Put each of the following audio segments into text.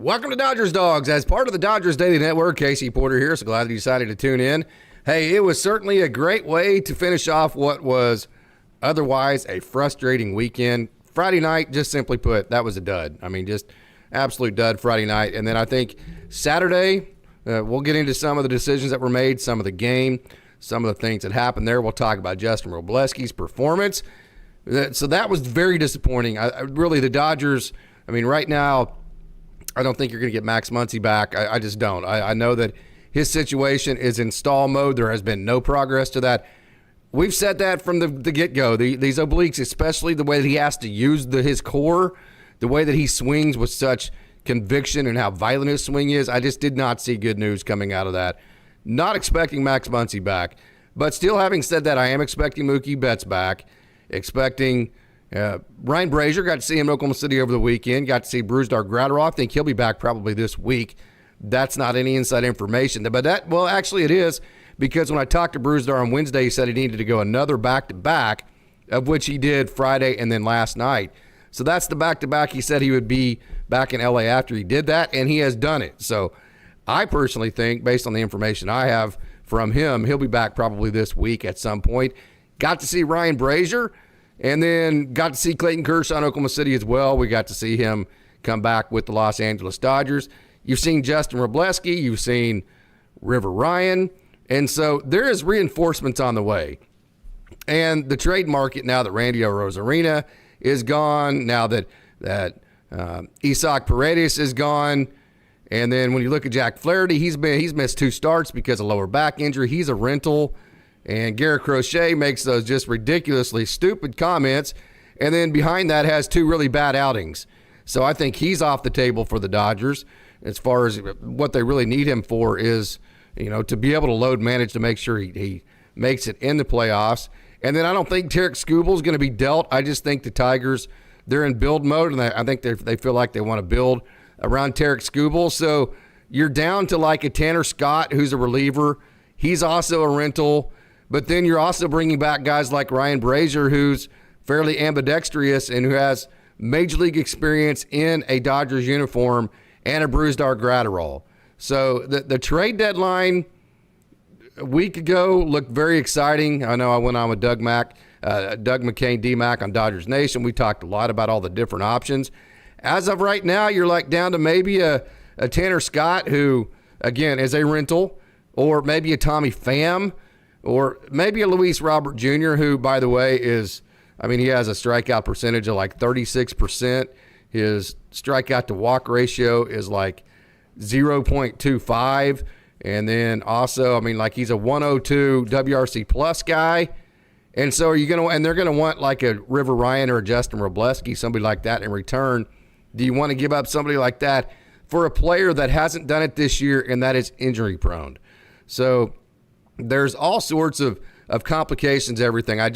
Welcome to Dodgers Dogs. As part of the Dodgers Daily Network, Casey Porter here, so glad that you decided to tune in. Hey, it was certainly a great way to finish off what was otherwise a frustrating weekend. Friday night, just simply put, that was a dud. I mean, just absolute dud Friday night. And then I think Saturday, we'll get into some of the decisions that were made, some of the game, some of the things that happened there. We'll talk about Justin Robleski's performance. So that was very disappointing. Really, the Dodgers, I mean, right now, I don't think you're going to get Max Muncy back. I just don't. I know that his situation is in stall mode. There has been no progress to that. We've said that from the get-go. These obliques, especially the way that he has to use his core, the way that he swings with such conviction and how violent his swing is, I just did not see good news coming out of that. Not expecting Max Muncy back. But still, having said that, I am expecting Mookie Betts back. Expecting Ryan Brazier, got to see him in Oklahoma City over the weekend. Got to see Brusdar Graterol. I think he'll be back probably this week. That's not any inside information. But actually it is, because when I talked to Brusdar on Wednesday, he said he needed to go another back-to-back, of which he did Friday and then last night. So that's the back-to-back. He said he would be back in L.A. after he did that, and he has done it. So I personally think, based on the information I have from him, he'll be back probably this week at some point. Got to see Ryan Brazier, and then got to see Clayton Kershaw in Oklahoma City as well. We got to see him come back with the Los Angeles Dodgers. You've seen Justin Robleski. You've seen River Ryan. And so there is reinforcements on the way. And the trade market, now that Randy Arozarena is gone, now that Isaac Paredes is gone, and then when you look at Jack Flaherty, he's missed 2 starts because of lower back injury. He's a rental. And Garrett Crochet makes those just ridiculously stupid comments, and then behind that has 2 really bad outings. So I think he's off the table for the Dodgers. As far as what they really need him for is, to be able to load manage to make sure he makes it in the playoffs. And then I don't think Tarek Skubal is going to be dealt. I just think the Tigers, they're in build mode, and I think they feel like they want to build around Tarek Skubal. So you're down to like a Tanner Scott, who's a reliever. He's also a rental. But then you're also bringing back guys like Ryan Brazier, who's fairly ambidextrous and who has major league experience in a Dodgers uniform, and a Brusdar Graterol. So the trade deadline a week ago looked very exciting. I know I went on with Doug McCain, D-Mac on Dodgers Nation. We talked a lot about all the different options. As of right now, you're like down to maybe a Tanner Scott, who, again, is a rental, or maybe a Tommy Pham, or maybe a Luis Robert Jr., who, by the way, he has a strikeout percentage of like 36%. His strikeout to walk ratio is like 0.25. And then also, he's a 102 WRC plus guy. And so they're going to want like a River Ryan or a Justin Robleski, somebody like that in return. Do you want to give up somebody like that for a player that hasn't done it this year and that is injury prone? So there's all sorts of complications, everything. I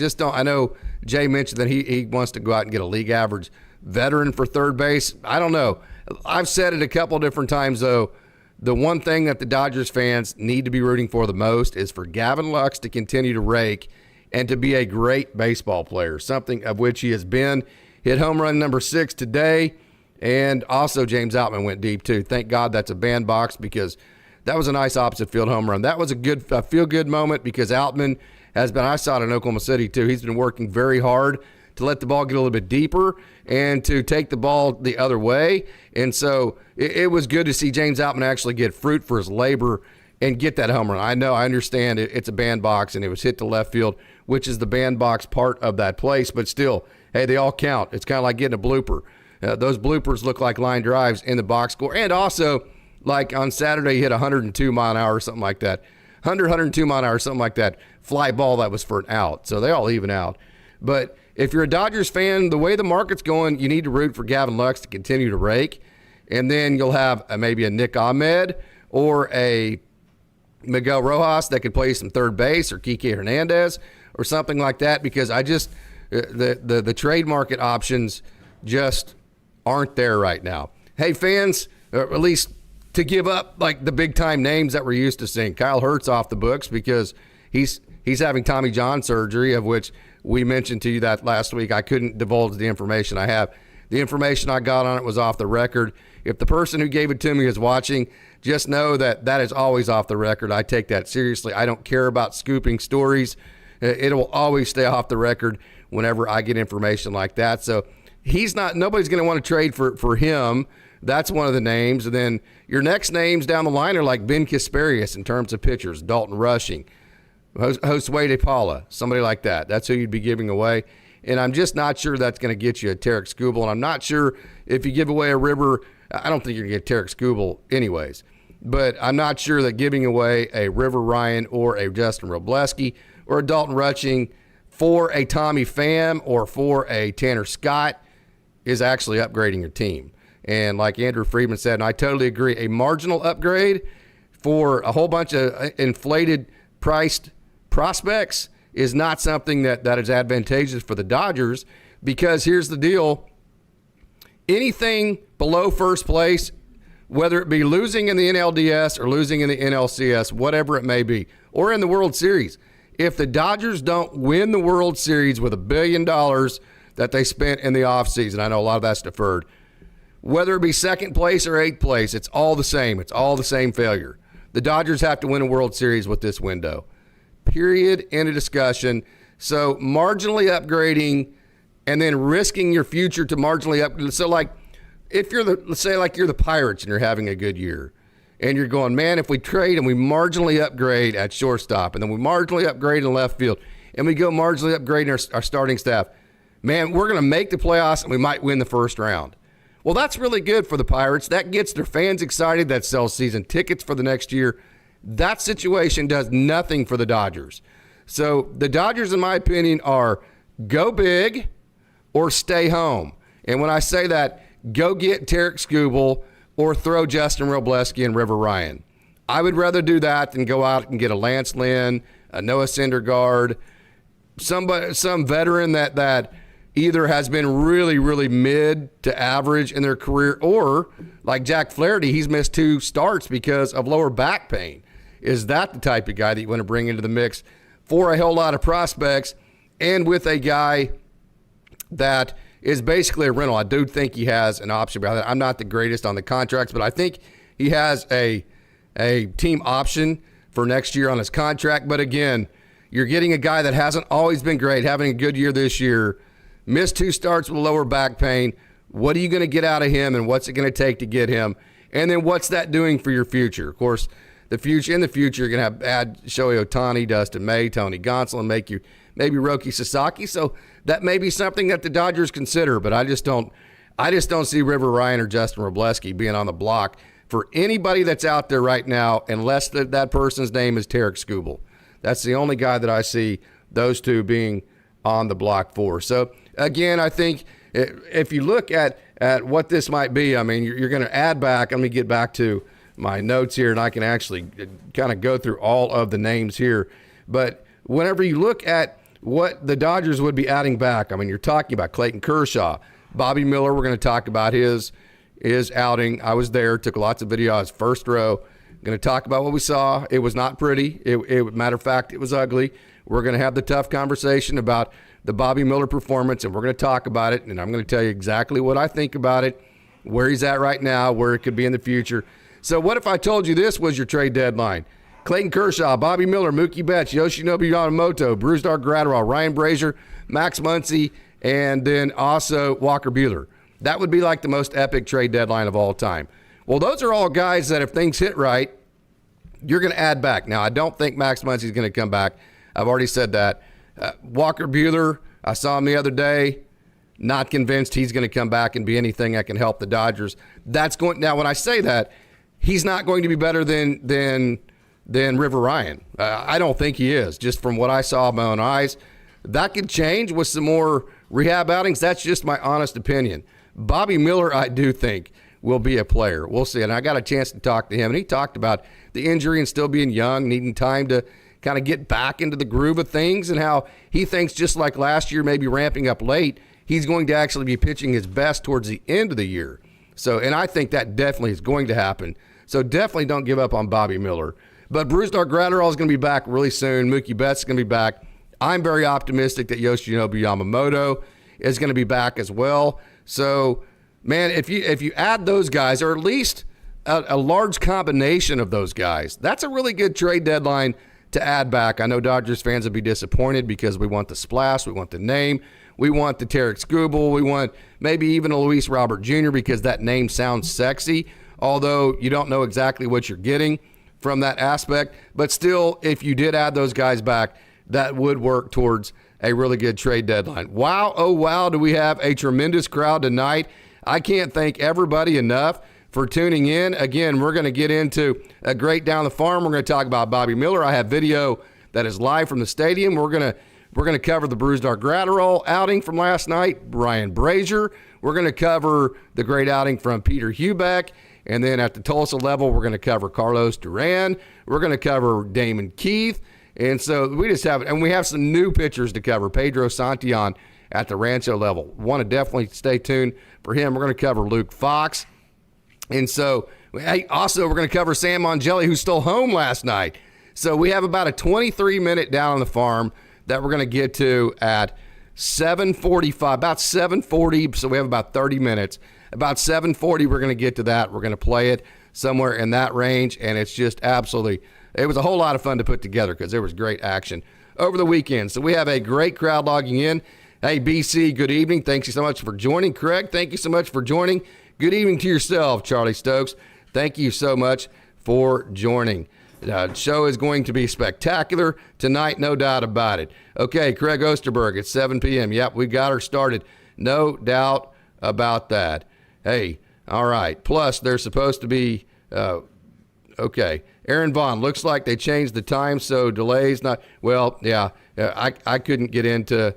know Jay mentioned that he wants to go out and get a league average veteran for third base. I don't know. I've said it a couple different times, though. The one thing that the Dodgers fans need to be rooting for the most is for Gavin Lux to continue to rake and to be a great baseball player, something of which he has been. Hit home run number 6 today, and also James Outman went deep, too. Thank God that's a bandbox, because that was a nice opposite field home run. That was a feel-good moment, because Outman has been, I saw it in Oklahoma City too, he's been working very hard to let the ball get a little bit deeper and to take the ball the other way. And so it was good to see James Outman actually get fruit for his labor and get that home run. I understand it's a bandbox and it was hit to left field, which is the bandbox part of that place, but still, hey, they all count. It's kind of like getting a blooper. Those bloopers look like line drives in the box score. And also, like on Saturday, he hit 102 mile an hour or something like that. 102 mile an hour, something like that. Fly ball that was for an out. So they all even out. But if you're a Dodgers fan, the way the market's going, you need to root for Gavin Lux to continue to rake. And then you'll have maybe a Nick Ahmed or a Miguel Rojas that could play some third base, or Kike Hernandez or something like that, because the trade market options just aren't there right now. Hey, fans, at least to give up like the big time names that we're used to seeing. Kyle Hurts off the books because he's having Tommy John surgery, of which we mentioned to you that last week. I couldn't divulge the information I have. The information I got on it was off the record. If the person who gave it to me is watching, just know that that is always off the record. I take that seriously. I don't care about scooping stories. It will always stay off the record whenever I get information like that. So nobody's going to want to trade for him. That's one of the names. And then your next names down the line are like Ben Kasparius in terms of pitchers, Dalton Rushing, Josue De Paula, somebody like that. That's who you'd be giving away. And I'm just not sure that's going to get you a Tarek Skubal. And I'm not sure if you give away a River, I don't think you're going to get Tarek Skubal anyways. But I'm not sure that giving away a River Ryan or a Justin Robleski or a Dalton Rushing for a Tommy Pham or for a Tanner Scott is actually upgrading your team. And like Andrew Friedman said, and I totally agree, a marginal upgrade for a whole bunch of inflated priced prospects is not something that is advantageous for the Dodgers, because here's the deal. Anything below first place, whether it be losing in the NLDS or losing in the NLCS, whatever it may be, or in the World Series, if the Dodgers don't win the World Series with $1 billion that they spent in the offseason, I know a lot of that's deferred, whether it be second place or eighth place, it's all the same. It's all the same failure. The Dodgers have to win a World Series with this window. Period. End of discussion. So marginally upgrading and then risking your future to marginally up. So like if you're let's say like you're the Pirates and you're having a good year and you're going, man, if we trade and we marginally upgrade at shortstop and then we marginally upgrade in left field and we go marginally upgrading our starting staff, man, we're going to make the playoffs and we might win the first round. Well, that's really good for the Pirates. That gets their fans excited. That sells season tickets for the next year. That situation does nothing for the Dodgers. So the Dodgers, in my opinion, are go big or stay home. And when I say that, go get Tarek Skubal or throw Justin Robleski and River Ryan. I would rather do that than go out and get a Lance Lynn, a Noah Syndergaard, some veteran that either has been really, really mid to average in their career, or like Jack Flaherty, he's missed 2 starts because of lower back pain. Is that the type of guy that you want to bring into the mix for a whole lot of prospects and with a guy that is basically a rental? I do think he has an option about that. I'm not the greatest on the contracts, but I think he has a team option for next year on his contract. But again, you're getting a guy that hasn't always been great, having a good year this year, missed 2 starts with lower back pain. What are you going to get out of him, and what's it going to take to get him? And then what's that doing for your future? Of course, in the future, you're going to add Shohei Ohtani, Dustin May, Tony Gonsolin, make you maybe Roki Sasaki. So that may be something that the Dodgers consider, but I just don't see River Ryan or Justin Robleski being on the block for anybody that's out there right now, unless that person's name is Tarek Skubal. That's the only guy that I see those two being on the block for. So again, I think if you look at what this might be, I mean, you're going to add back. Let me get back to my notes here, and I can actually kind of go through all of the names here. But whenever you look at what the Dodgers would be adding back, I mean, you're talking about Clayton Kershaw, Bobby Miller. We're going to talk about his outing. I was there, took lots of video. I was first row. Going to talk about what we saw. It was not pretty. Matter of fact, it was ugly. We're going to have the tough conversation about the Bobby Miller performance, and we're going to talk about it, and I'm going to tell you exactly what I think about it, where he's at right now, where it could be in the future. So what if I told you this was your trade deadline? Clayton Kershaw, Bobby Miller, Mookie Betts, Yoshinobu Yamamoto, Brusdar Graterol, Ryan Brazier, Max Muncy, and then also Walker Buehler. That would be like the most epic trade deadline of all time. Well, those are all guys that if things hit right, you're going to add back. Now, I don't think Max Muncy is going to come back. I've already said that. Walker Buehler, I saw him the other day. Not convinced he's going to come back and be anything that can help the Dodgers. Now, when I say that, he's not going to be better than River Ryan. I don't think he is, just from what I saw with my own eyes. That could change with some more rehab outings. That's just my honest opinion. Bobby Miller, I do think, will be a player. We'll see. And I got a chance to talk to him, and he talked about the injury and still being young, needing time to kind of get back into the groove of things, and how he thinks, just like last year, maybe ramping up late, he's going to actually be pitching his best towards the end of the year. So, and I think that definitely is going to happen. So definitely don't give up on Bobby Miller. But Brusdar Graterol is going to be back really soon. Mookie Betts is going to be back. I'm very optimistic that Yoshinobu Yamamoto is going to be back as well. So, man, if you add those guys, or at least a large combination of those guys, that's a really good trade deadline to add back. I know Dodgers fans would be disappointed because we want the splash, we want the name, we want the Tarek Skubal, we want maybe even a Luis Robert Jr. because that name sounds sexy, although you don't know exactly what you're getting from that aspect. But still, if you did add those guys back, that would work towards a really good trade deadline. Wow, oh wow, do we have a tremendous crowd tonight. I can't thank everybody enough for tuning in. Again, we're going to get into a great down the farm. We're going to talk about Bobby Miller. I have video that is live from the stadium. We're going to cover the Brusdar Gratterall outing from last night, Ryan Brazier. We're going to cover the great outing from Peter Hubeck. And then at the Tulsa level, we're going to cover Carlos Duran. We're going to cover Damon Keith. And so we have some new pitchers to cover. Pedro Santillan at the Rancho level. Want to definitely stay tuned for him. We're going to cover Luke Fox. And so, also, we're going to cover Sam Mongelli, who stole home last night. So we have about a 23-minute down on the farm that we're going to get to at 7:45, about 7:40. So we have about 30 minutes. About 7:40, we're going to get to that. We're going to play it somewhere in that range, and it's just absolutely, it was a whole lot of fun to put together because there was great action over the weekend. So we have a great crowd logging in. Hey, BC, good evening. Thanks you so much for joining. Craig, thank you so much for joining. Good evening to yourself, Charlie Stokes. Thank you so much for joining. The show is going to be spectacular tonight, no doubt about it. Okay, Craig Osterberg at 7 p.m. Yep, we got her started. No doubt about that. Hey, all right. Plus, they're supposed to be, okay. Aaron Vaughn, looks like they changed the time, so delays not, well, yeah, I couldn't get into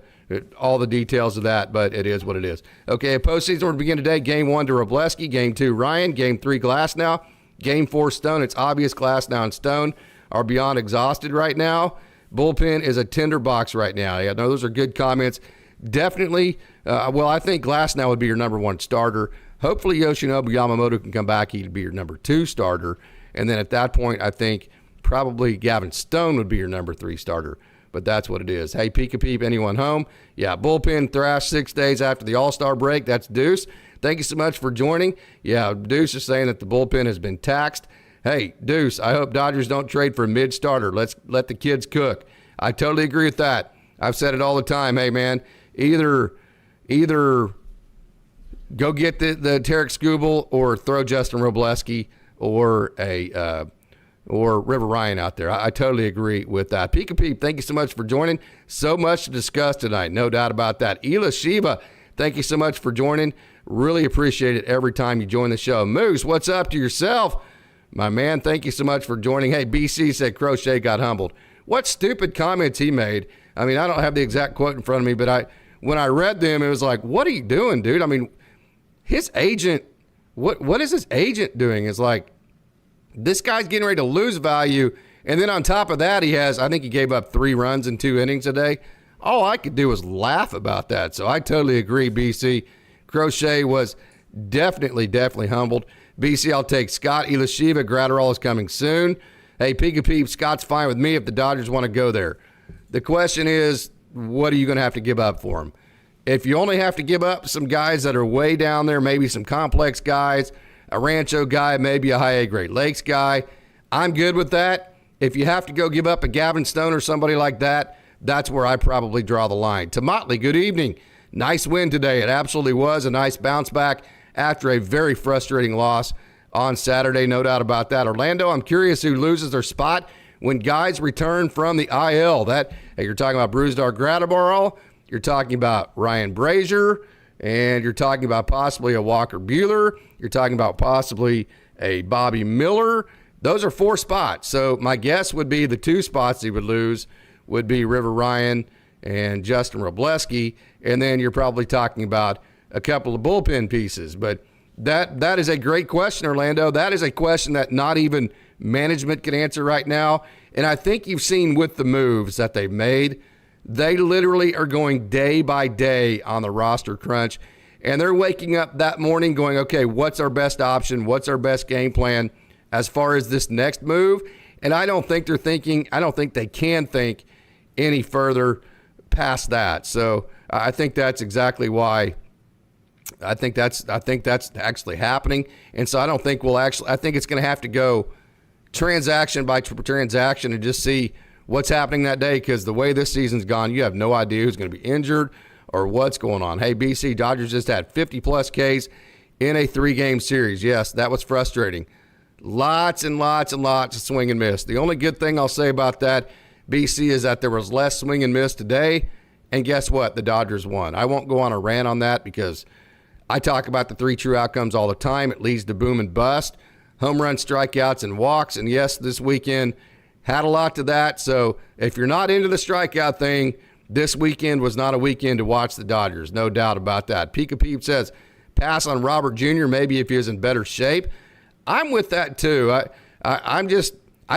all the details of that, but it is what it is. Okay, postseason will begin today. Game 1 to Robleski. Game 2, Ryan. Game 3, Glasnow. Game 4, Stone. It's obvious Glasnow and Stone are beyond exhausted right now. Bullpen is a tinderbox right now. Yeah, no, those are good comments. Definitely, I think Glasnow would be your number 1 starter. Hopefully Yoshinobu Yamamoto can come back. He'd be your number 2 starter. And then at that point, I think probably Gavin Stone would be your number 3 starter. But that's what it is. Hey, Peek a Peep, anyone home? Yeah, bullpen thrashed 6 days after the All-Star break. That's Deuce. Thank you so much for joining. Yeah, Deuce is saying that the bullpen has been taxed. Hey, Deuce, I hope Dodgers don't trade for a mid-starter. Let's let the kids cook. I totally agree with that. I've said it all the time. Hey, man, either go get the Tarek Skubal or throw Justin Robleski or River Ryan out there. I totally agree with that. Peek a Peep, thank you so much for joining. So much to discuss tonight, no doubt about that. Ela Shiva, thank you so much for joining. Really appreciate it every time you join the show. Moose, what's up to yourself? My man, thank you so much for joining. Hey, BC said Crochet got humbled. What stupid comments he made. I mean, I don't have the exact quote in front of me, but when I read them, it was like, what are you doing, dude? I mean, his agent, what is his agent doing? It's like, this guy's getting ready to lose value, and then on top of that, I think he gave up 3 runs in 2 innings today. All I could do was laugh about that, so I totally agree, BC. Crochet was definitely humbled. BC, I'll take Scott. Ilashiva, Gratterall is coming soon. Hey, Peek a Peep, Scott's fine with me if the Dodgers want to go there. The question is, what are you going to have to give up for him? If you only have to give up some guys that are way down there, maybe some complex guys, a Rancho guy, maybe a high A Great Lakes guy, I'm good with that. If you have to go give up a Gavin Stone or somebody like that, that's where I probably draw the line. To Motley, good evening. Nice win today. It absolutely was a nice bounce back after a very frustrating loss on Saturday, no doubt about that. Orlando, I'm curious who loses their spot when guys return from the IL. Hey, you're talking about Brusdar Gratterall, you're talking about Ryan Brazier, and you're talking about possibly a Walker Buehler. You're talking about possibly a Bobby Miller. Those are 4 spots. So my guess would be the 2 spots he would lose would be River Ryan and Justin Robleski. And then you're probably talking about a couple of bullpen pieces. But that is a great question, Orlando. That is a question that not even management can answer right now. And I think you've seen with the moves that they've made, they literally are going day by day on the roster crunch. And they're waking up that morning going, okay, what's our best option? What's our best game plan as far as this next move? And I don't think they can think any further past that. So I think that's exactly why I think that's actually happening, and so I don't think I think it's going to have to go transaction by transaction and just see what's happening that day, because the way this season's gone, you have no idea who's going to be injured or what's going on. Hey, BC, Dodgers just had 50-plus Ks in a 3-game series. Yes, that was frustrating. Lots and lots and lots of swing and miss. The only good thing I'll say about that, BC, is that there was less swing and miss today, and guess what? The Dodgers won. I won't go on a rant on that because I talk about the 3 true outcomes all the time. It leads to boom and bust, home run, strikeouts, and walks. And yes, this weekend had a lot to that. So if you're not into the strikeout thing, this weekend was not a weekend to watch the Dodgers. No doubt about that. Pika Peep says, pass on Robert Jr., maybe if he was in better shape. I'm with that too. I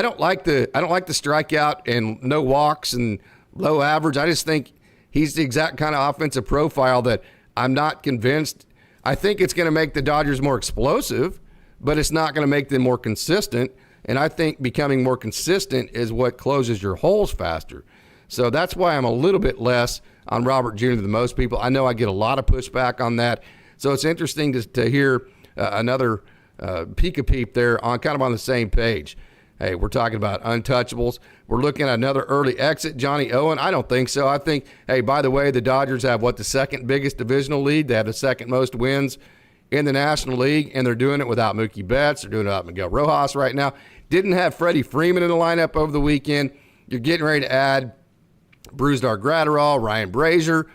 don't like the strikeout and no walks and low average. I just think he's the exact kind of offensive profile that I'm not convinced. I think it's going to make the Dodgers more explosive, but it's not going to make them more consistent. And I think becoming more consistent is what closes your holes faster. So that's why I'm a little bit less on Robert Jr. than most people. I know I get a lot of pushback on that. So it's interesting to hear another Pika Peep there on kind of on the same page. Hey, we're talking about untouchables. We're looking at another early exit, Johnny Owen. I don't think so. I think, hey, by the way, the Dodgers have the second biggest divisional lead. They have the second most wins in the National League, and they're doing it without Mookie Betts. They're doing it without Miguel Rojas right now. Didn't have Freddie Freeman in the lineup over the weekend. You're getting ready to add Brusdar Graterol, Ryan Brazier.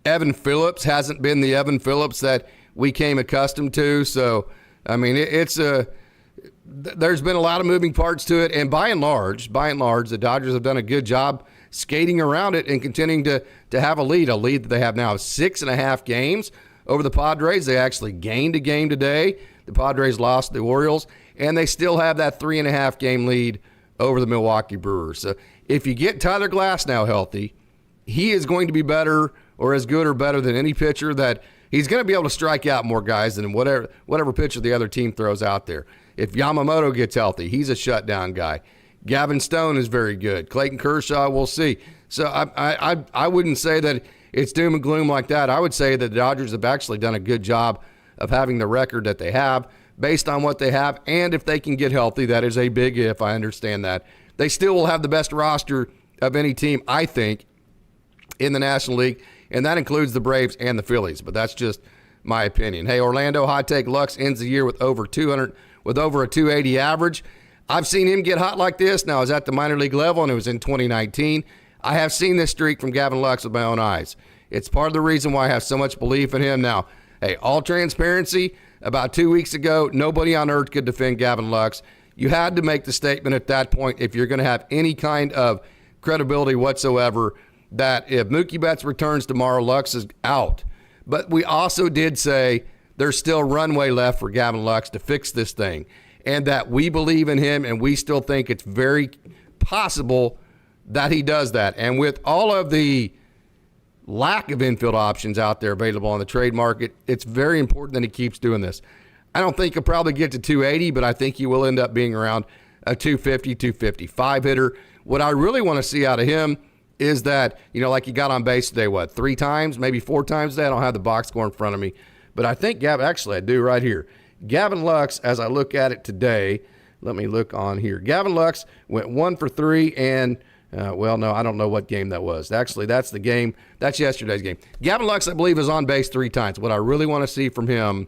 Evan Phillips hasn't been the Evan Phillips that we came accustomed to. So, I mean, there's been a lot of moving parts to it. And by and large, the Dodgers have done a good job skating around it and continuing to have a lead that they have now 6.5 games over the Padres. They actually gained a game today. The Padres lost the Orioles, and they still have that 3.5 game lead over the Milwaukee Brewers. So if you get Tyler Glasnow healthy, he is going to be better or as good or better than any pitcher that he's going to be able to strike out more guys than whatever pitcher the other team throws out there. If Yamamoto gets healthy, he's a shutdown guy. Gavin Stone is very good. Clayton Kershaw, we'll see. So I wouldn't say that it's doom and gloom like that. I would say that the Dodgers have actually done a good job of having the record that they have based on what they have. And if they can get healthy, that is a big if. I understand that. They still will have the best roster of any team, I think, in the National League. And that includes the Braves and the Phillies. But that's just my opinion. Hey, Orlando Hot Take Lux ends the year with over a 280 average. I've seen him get hot like this. Now, I was at the minor league level, and it was in 2019. I have seen this streak from Gavin Lux with my own eyes. It's part of the reason why I have so much belief in him. Now, hey, all transparency, about 2 weeks ago, nobody on earth could defend Gavin Lux. You had to make the statement at that point, if you're going to have any kind of credibility whatsoever, that if Mookie Betts returns tomorrow, Lux is out. But we also did say there's still runway left for Gavin Lux to fix this thing, and that we believe in him, and we still think it's very possible that he does that. And with all of the lack of infield options out there available on the trade market, it's very important that he keeps doing this. I don't think he'll probably get to 280, but I think he will end up being around a 250, 255 hitter. What I really want to see out of him is that, like he got on base today, 3 times, maybe 4 times today? I don't have the box score in front of me. But I think I do right here. Gavin Lux, as I look at it today, let me look on here. Gavin Lux went 1 for 3 and, no, I don't know what game that was. Actually, that's the game. That's yesterday's game. Gavin Lux, I believe, is on base 3 times. What I really want to see from him,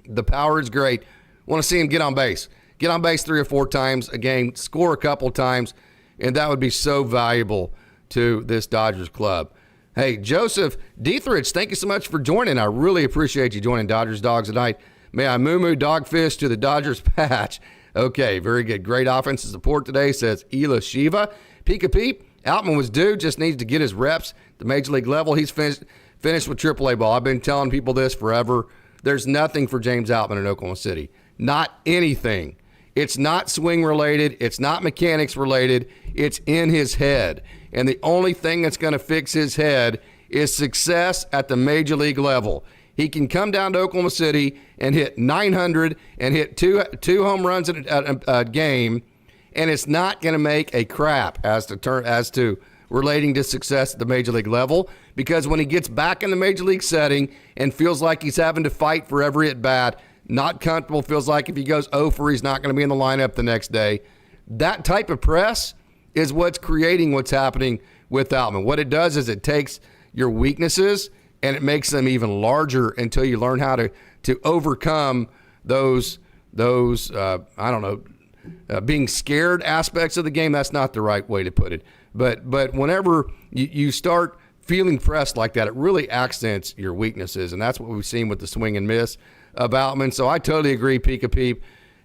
the power is great. Want to see him get on base. Get on base 3 or 4 times a game, score a couple times, and that would be so valuable to this Dodgers club. Hey, Joseph Dietrich, thank you so much for joining. I really appreciate you joining Dodgers Dogs tonight. May I moo-moo dogfish to the Dodgers patch? Okay, very good. Great offensive support today, says Ela Shiva. Pika Peep, Altman was due, just needs to get his reps at the major league level. He's finished with AAA ball. I've been telling people this forever. There's nothing for James Altman in Oklahoma City. Not anything. It's not swing related. It's not mechanics related. It's in his head. And the only thing that's going to fix his head is success at the major league level. He can come down to Oklahoma City and hit 900 and hit two home runs in a game, and it's not going to make a crap as to relating to success at the major league level, because when he gets back in the major league setting and feels like he's having to fight for every at bat, not comfortable, feels like if he goes 0 for, he's not going to be in the lineup the next day. That type of press is what's creating what's happening with Outman. What it does is it takes your weaknesses and it makes them even larger until you learn how to overcome those being scared aspects of the game. That's not the right way to put it. But whenever you start feeling pressed like that, it really accents your weaknesses, and that's what we've seen with the swing and miss of Outman. So I totally agree, Peep.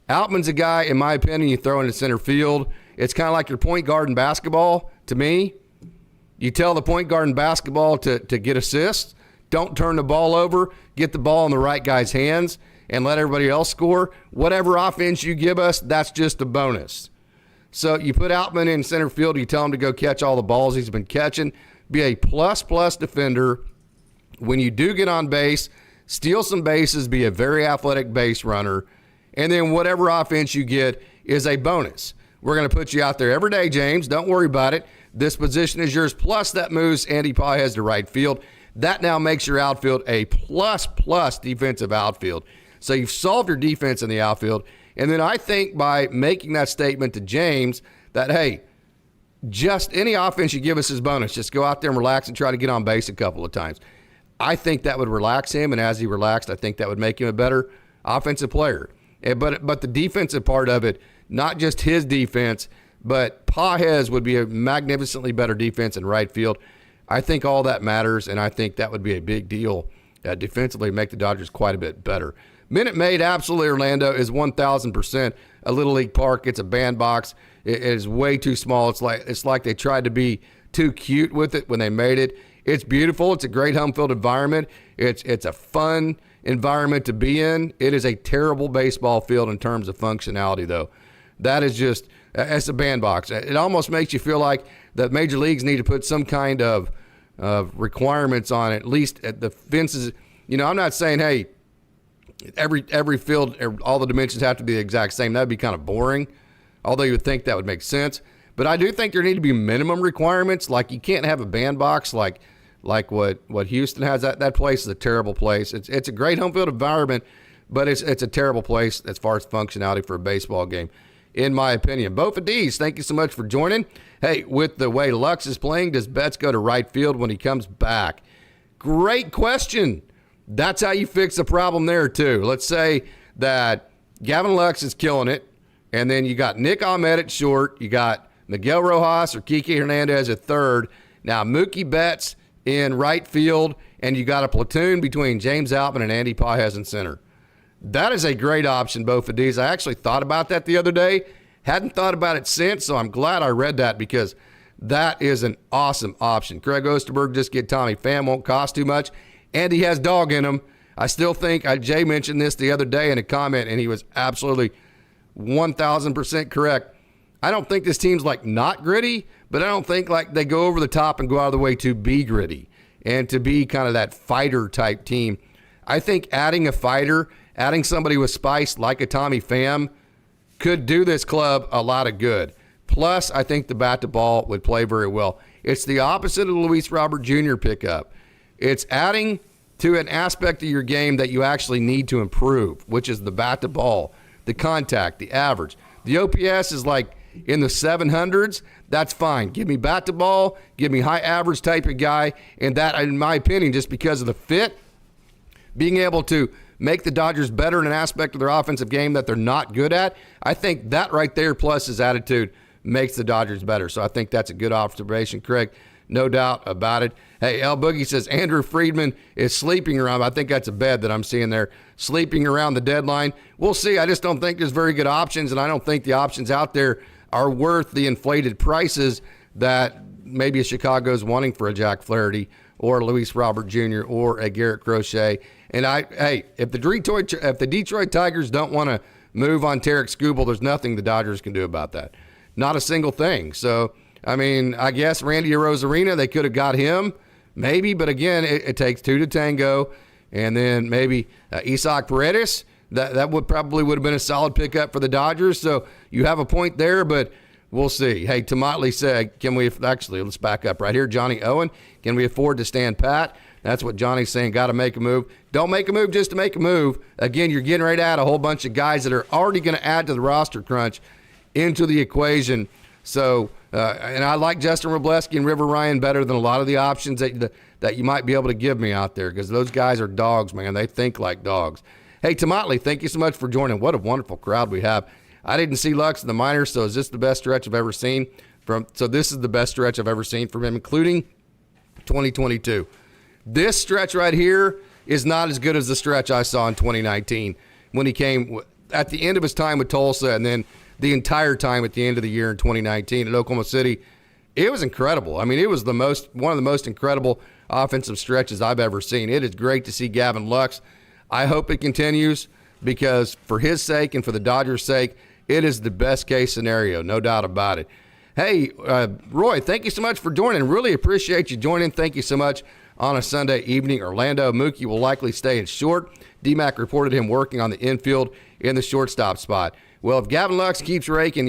Outman's a guy, in my opinion, you throw into center field. It's kind of like your point guard in basketball to me. You tell the point guard in basketball to get assists. Don't turn the ball over. Get the ball in the right guy's hands and let everybody else score. Whatever offense you give us, that's just a bonus. So you put Outman in center field. You tell him to go catch all the balls he's been catching. Be a plus defender. When you do get on base, steal some bases, be a very athletic base runner, and then whatever offense you get is a bonus. We're going to put you out there every day, James. Don't worry about it. This position is yours. Plus, that moves Andy Pages to right field. That now makes your outfield a plus defensive outfield. So you've solved your defense in the outfield. And then I think by making that statement to James that, hey, just any offense you give us is bonus. Just go out there and relax and try to get on base a couple of times. I think that would relax him, and as he relaxed, I think that would make him a better offensive player. But the defensive part of it, not just his defense, but Pages would be a magnificently better defense in right field. I think all that matters, and I think that would be a big deal defensively, make the Dodgers quite a bit better. Minute Maid, absolutely, Orlando, is 1,000% a Little League park. It's a bandbox. It is way too small. It's like they tried to be too cute with it when they made it. It's beautiful. It's a great home field environment. It's a fun environment to be in. It is a terrible baseball field in terms of functionality, though. That is just, it's a bandbox. It almost makes you feel like the major leagues need to put some kind of requirements on it, at least at the fences. You know, I'm not saying, hey, every field, all the dimensions have to be the exact same. That would be kind of boring, although you would think that would make sense. But I do think there need to be minimum requirements. Like you can't have a bandbox like what Houston has. That place is a terrible place. It's a great home field environment, but it's a terrible place as far as functionality for a baseball game, in my opinion. Both D's, thank you so much for joining. Hey, with the way Lux is playing, does Betts go to right field when he comes back? Great question. That's how you fix the problem there, too. Let's say that Gavin Lux is killing it, and then you got Nick Ahmed at short, you got Miguel Rojas or Kike Hernandez at third, now Mookie Betts in right field, and you got a platoon between James Outman and Andy Pages in center. That is a great option, both of these. I actually thought about that the other day. Hadn't thought about it since, so I'm glad I read that because that is an awesome option. Craig Osterberg, just get Tommy Pham, won't cost too much, and he has dog in him. I still think, Jay mentioned this the other day in a comment, and he was absolutely 1,000% correct. I don't think this team's like not gritty, but I don't think like they go over the top and go out of the way to be gritty and to be kind of that fighter type team. I think adding a fighter, adding somebody with spice like a Tommy Pham could do this club a lot of good. Plus, I think the bat to ball would play very well. It's the opposite of the Luis Robert Jr. pickup. It's adding to an aspect of your game that you actually need to improve, which is the bat to ball, the contact, the average. The OPS is like in the 700s. That's fine. Give me bat to ball, give me high average type of guy, and that, in my opinion, just because of the fit, being able to make the Dodgers better in an aspect of their offensive game that they're not good at, I think that right there plus his attitude makes the Dodgers better. So I think that's a good observation, Craig. No doubt about it. Hey, El Boogie says Andrew Friedman is sleeping around. I think that's a bed that I'm seeing there, sleeping around the deadline. We'll see. I just don't think there's very good options, and I don't think the options out there are worth the inflated prices that maybe a Chicago's wanting for a Jack Flaherty or a Luis Robert Jr. or a Garrett Crochet. And if the Detroit Tigers don't want to move on Tarek Skubal, there's nothing the Dodgers can do about that. Not a single thing. So, I mean, I guess Randy Arozarena, they could have got him, maybe, but again, it takes two to tango. And then maybe Isaac Paredes, that would have been a solid pickup for the Dodgers. So you have a point there, but We'll see. Hey, Tomatley said, let's back up right here. Johnny Owen, can we afford to stand pat? That's what Johnny's saying. Got to make a move. Don't make a move just to make a move. Again, you're getting ready to add a whole bunch of guys that are already going to add to the roster crunch into the equation. So, and I like Justin Wroblewski and River Ryan better than a lot of the options that you might be able to give me out there, because those guys are dogs, man. They think like dogs. Hey, Tomatley, thank you so much for joining. What a wonderful crowd we have. I didn't see Lux in the minors, so is this the best stretch I've ever seen? So this is the best stretch I've ever seen from him, including 2022. This stretch right here is not as good as the stretch I saw in 2019 when he came at the end of his time with Tulsa, and then the entire time at the end of the year in 2019 at Oklahoma City. It was incredible. I mean, it was one of the most incredible offensive stretches I've ever seen. It is great to see Gavin Lux. I hope it continues, because for his sake and for the Dodgers' sake, it is the best case scenario, no doubt about it. Hey, Roy, thank you so much for joining. Really appreciate you joining. Thank you so much on a Sunday evening. Orlando Mookie will likely stay in short. D-Mac reported him working on the infield in the shortstop spot. Well, if Gavin Lux keeps raking,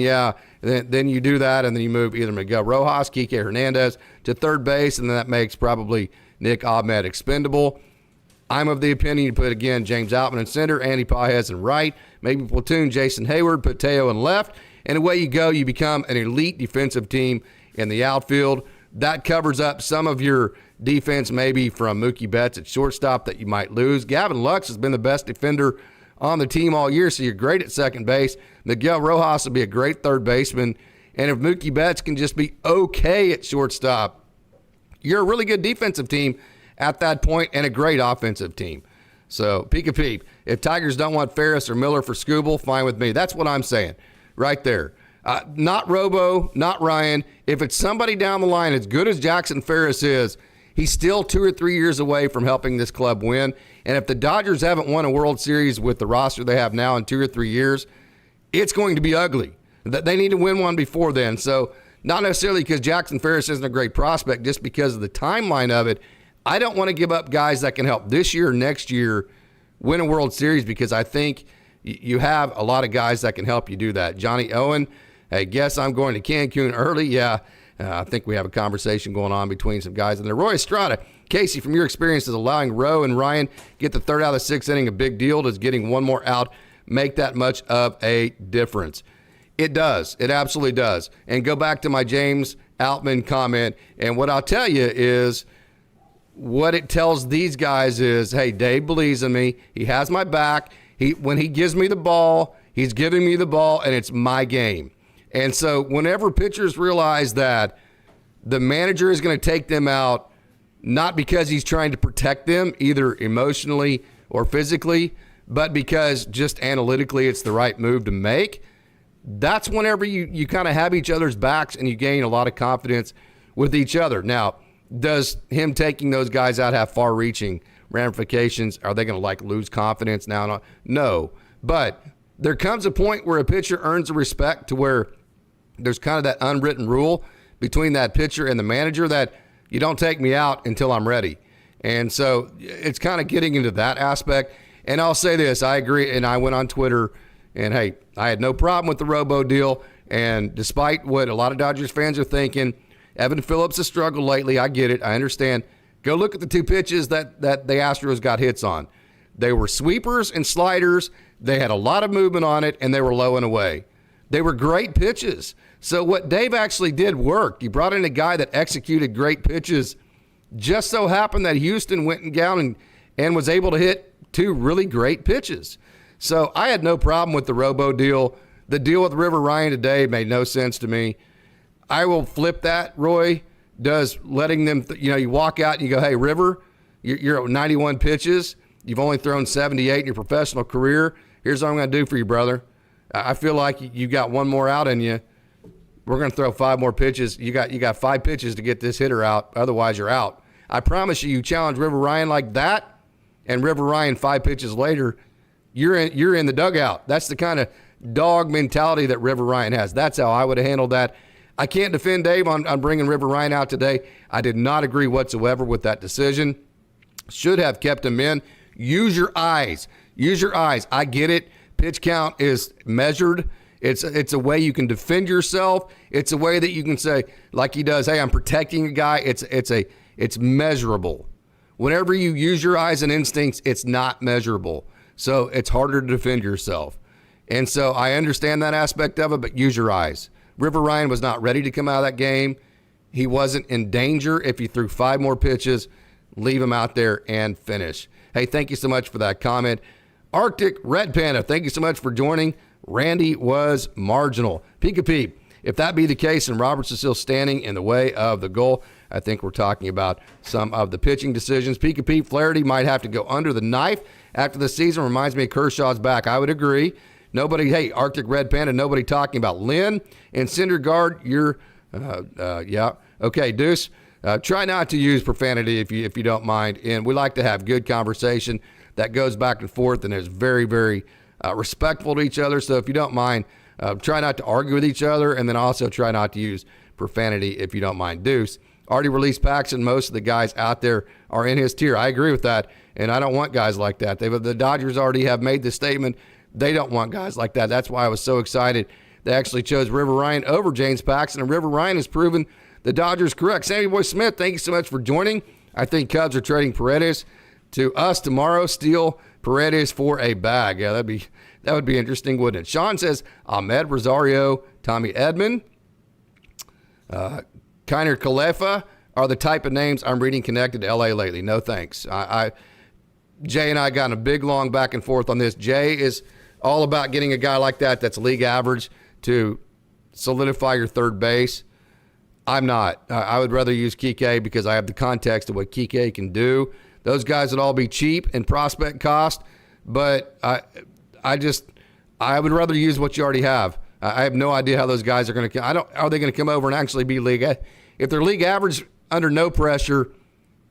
then you do that, and then you move either Miguel Rojas, Kike Hernandez to third base, and then that makes probably Nick Ahmed expendable. I'm of the opinion you put, again, James Outman in center, Andy Pages in right, maybe platoon Jason Hayward, put Teo in left, and away you go. You become an elite defensive team in the outfield. That covers up some of your defense, maybe from Mookie Betts at shortstop that you might lose. Gavin Lux has been the best defender on the team all year, so you're great at second base. Miguel Rojas will be a great third baseman, and if Mookie Betts can just be okay at shortstop, you're a really good defensive team at that point and a great offensive team. So, peek a peep. If Tigers don't want Ferris or Miller for Skubal, fine with me. That's what I'm saying right there. Not Wrobo, not Ryan. If it's somebody down the line, as good as Jackson Ferris is, he's still 2 or 3 years away from helping this club win. And if the Dodgers haven't won a World Series with the roster they have now in 2 or 3 years, it's going to be ugly. They need to win one before then. So, not necessarily because Jackson Ferris isn't a great prospect, just because of the timeline of it. I don't want to give up guys that can help this year, next year, win a World Series, because I think you have a lot of guys that can help you do that. Johnny Owen, hey, guess I'm going to Cancun early. Yeah, I think we have a conversation going on between some guys in there. Roy Estrada, Casey, from your experience, is allowing Rowe and Ryan get the third out of the sixth inning a big deal? Does getting one more out make that much of a difference? It does. It absolutely does. And go back to my James Outman comment, and what I'll tell you is, what it tells these guys is, hey, Dave believes in me. He has my back. When he gives me the ball, he's giving me the ball, and it's my game. And so whenever pitchers realize that the manager is going to take them out, not because he's trying to protect them, either emotionally or physically, but because just analytically it's the right move to make, that's whenever you kind of have each other's backs and you gain a lot of confidence with each other. Now, does him taking those guys out have far-reaching ramifications? Are they going to lose confidence now? No. But there comes a point where a pitcher earns the respect to where there's kind of that unwritten rule between that pitcher and the manager that you don't take me out until I'm ready. And so it's kind of getting into that aspect. And I'll say this, I agree, and I went on Twitter, and hey, I had no problem with the Wrobo deal. And despite what a lot of Dodgers fans are thinking, Evan Phillips has struggled lately. I get it. I understand. Go look at the 2 pitches that the Astros got hits on. They were sweepers and sliders. They had a lot of movement on it, and they were low and away. They were great pitches. So what Dave actually did worked. He brought in a guy that executed great pitches. Just so happened that Houston went down and was able to hit 2 really great pitches. So I had no problem with the Wrobo deal. The deal with River Ryan today made no sense to me. I will flip that, Roy. Does letting them, you walk out and you go, hey, River, you're at 91 pitches. You've only thrown 78 in your professional career. Here's what I'm going to do for you, brother. I feel like you got one more out in you. We're going to throw 5 more pitches. You got 5 pitches to get this hitter out. Otherwise, you're out. I promise you challenge River Ryan like that, and River Ryan 5 pitches later, you're in the dugout. That's the kind of dog mentality that River Ryan has. That's how I would have handled that. I can't defend Dave on bringing River Ryan out today. I did not agree whatsoever with that decision. Should have kept him in. Use your eyes. Use your eyes. I get it. Pitch count is measured. It's a way you can defend yourself. It's a way that you can say, like he does, hey, I'm protecting a guy. It's measurable. Whenever you use your eyes and instincts, it's not measurable. So it's harder to defend yourself. And so I understand that aspect of it, but use your eyes. River Ryan was not ready to come out of that game. He wasn't in danger. If he threw 5 more pitches, leave him out there and finish. Hey, thank you so much for that comment. Arctic Red Panda, thank you so much for joining. Randy was marginal. Peek-a-peep. If that be the case and Roberts is still standing in the way of the goal, I think we're talking about some of the pitching decisions. Peek-a-peep, Flaherty might have to go under the knife after the season. Reminds me of Kershaw's back. I would agree. Nobody, hey, Arctic Red Panda, nobody talking about Lynn and Syndergaard. You're, yeah. Okay, Deuce, try not to use profanity if you don't mind. And we like to have good conversation that goes back and forth and is very, very respectful to each other. So if you don't mind, try not to argue with each other, and then also try not to use profanity if you don't mind. Deuce, already released Paxton. Most of the guys out there are in his tier. I agree with that, and I don't want guys like that. The Dodgers already have made the statement they don't want guys like that. That's why I was so excited they actually chose River Ryan over James Paxton, and River Ryan has proven the Dodgers correct. Sammy Boy Smith, thank you so much for joining. I think Cubs are trading Paredes to us tomorrow. Steal Paredes for a bag. Yeah, that would be interesting, wouldn't it? Sean says Ahmed Rosario, Tommy Edman, Kiner Kalefa are the type of names I'm reading connected to LA lately. No thanks. Jay and I got in a big long back and forth on this. Jay is all about getting a guy like that's league average to solidify your third base. I'm not. I would rather use Kike because I have the context of what Kike can do. Those guys would all be cheap in prospect cost, but I would rather use what you already have. I have no idea how those guys are going to. Are they going to come over and actually be league? If they're league average under no pressure,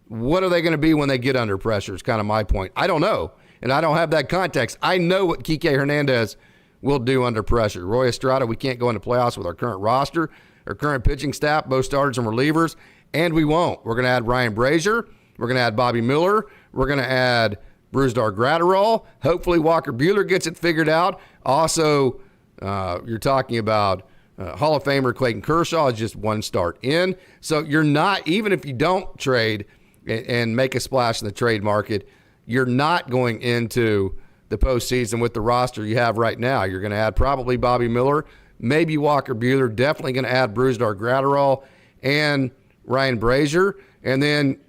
what are they going to be when they get under pressure? Is kind of my point. I don't know, and I don't have that context. I know what Kike Hernandez will do under pressure. Roy Estrada, we can't go into playoffs with our current roster, our current pitching staff, both starters and relievers, and we won't. We're going to add Ryan Brazier. We're going to add Bobby Miller. We're going to add Brusdar Graterol. Hopefully Walker Buehler gets it figured out. Also, you're talking about Hall of Famer Clayton Kershaw is just one start in. So you're not, even if you don't trade and make a splash in the trade market, you're not going into the postseason with the roster you have right now. You're going to add probably Bobby Miller, maybe Walker Buehler, definitely going to add Brusdar Graterol and Ryan Brazier, and then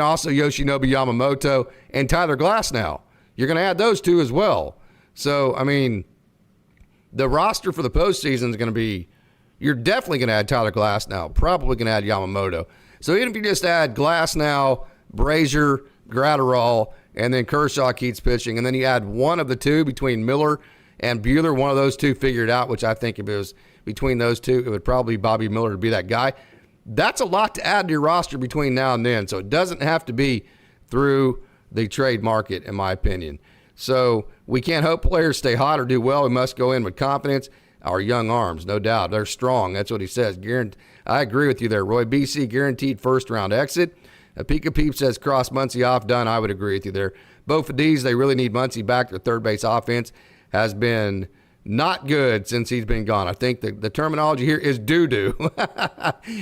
also Yoshinobu Yamamoto and Tyler Glasnow. You're going to add those two as well. So, I mean, the roster for the postseason is going to be, you're definitely going to add Tyler Glasnow, probably going to add Yamamoto. So even if you just add Glasnow, Brazier, Graterol, and then Kershaw keeps pitching, and then you add one of the two between Miller and Buehler, one of those two figured out, which I think if it was between those two, it would probably be Bobby Miller to be that guy. That's a lot to add to your roster between now and then. So it doesn't have to be through the trade market, in my opinion. So we can't hope players stay hot or do well. We must go in with confidence. Our young arms, no doubt. They're strong. That's what he says. I agree with you there, Roy. BC guaranteed first-round exit. Pika Peep says cross Muncy off, done. I would agree with you there. Both of these, they really need Muncy back. Their third base offense has been not good since he's been gone. I think the terminology here is doo-doo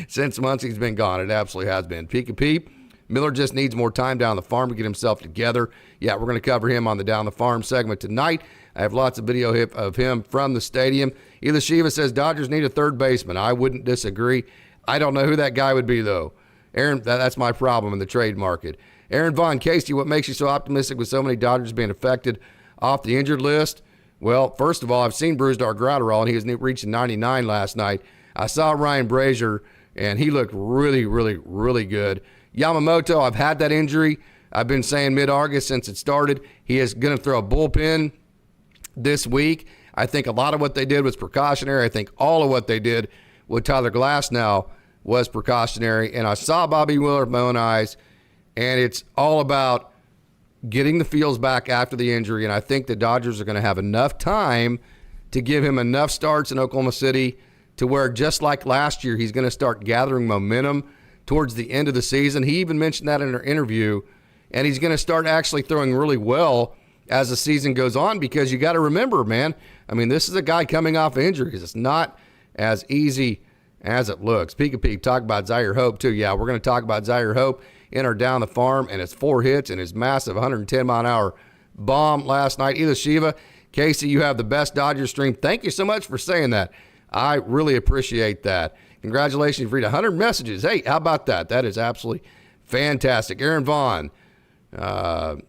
since Muncy's been gone. It absolutely has been. Pika Peep, Miller just needs more time down the farm to get himself together. Yeah, we're going to cover him on the Down the Farm segment tonight. I have lots of video of him from the stadium. Ela Shiva says Dodgers need a third baseman. I wouldn't disagree. I don't know who that guy would be, though. Aaron, that's my problem in the trade market. Aaron Von Casey, what makes you so optimistic with so many Dodgers being affected off the injured list? Well, first of all, I've seen Brusdar Graterol, and he was reaching 99 last night. I saw Ryan Brazier, and he looked really, really, really good. Yamamoto, I've had that injury. I've been saying mid-August since it started. He is going to throw a bullpen this week. I think a lot of what they did was precautionary. I think all of what they did with Tyler Glasnow was precautionary. And I saw Bobby Miller with my own eyes, and it's all about getting the feels back after the injury. And I think the Dodgers are going to have enough time to give him enough starts in Oklahoma City to where, just like last year, he's going to start gathering momentum towards the end of the season. He even mentioned that in an interview, and he's going to start actually throwing really well as the season goes on, because you got to remember, man, I mean, this is a guy coming off injuries. It's not as easy as it looks. Peek, talk about Zaire Hope, too. Yeah, we're going to talk about Zaire Hope in our Down the Farm and his 4 hits and his massive 110-mile-an-hour bomb last night. Ela Shiva, Casey, you have the best Dodgers stream. Thank you so much for saying that. I really appreciate that. Congratulations, you've read 100 messages. Hey, how about that? That is absolutely fantastic. Aaron Vaughn, well,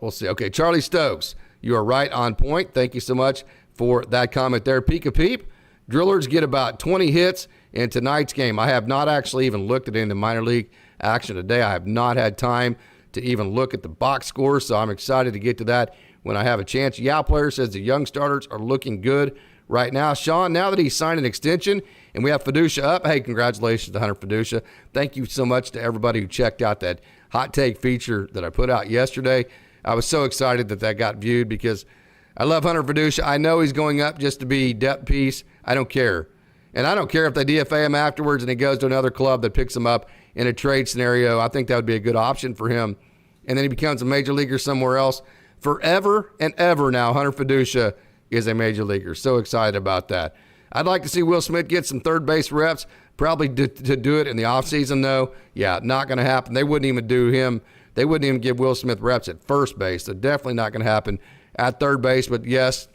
we'll see. Okay, Charlie Stokes, you are right on point. Thank you so much for that comment there. Peep, Drillers get about 20 hits in tonight's game. I have not actually even looked at any of the minor league action today. I have not had time to even look at the box score, so I'm excited to get to that when I have a chance. Yao Player says the young starters are looking good right now. Sean, now that he's signed an extension and we have Fiducia up, hey, congratulations to Hunter Fiducia. Thank you so much to everybody who checked out that hot take feature that I put out yesterday. I was so excited that got viewed because I love Hunter Fiducia. I know he's going up just to be depth piece. I don't care. And I don't care if they DFA him afterwards and he goes to another club that picks him up in a trade scenario. I think that would be a good option for him. And then he becomes a major leaguer somewhere else. Forever and ever now, Hunter Fiducia is a major leaguer. So excited about that. I'd like to see Will Smith get some third base reps, probably to do it in the offseason, though. Yeah, not going to happen. They wouldn't even do him. They wouldn't even give Will Smith reps at first base. So definitely not going to happen at third base. But, yes,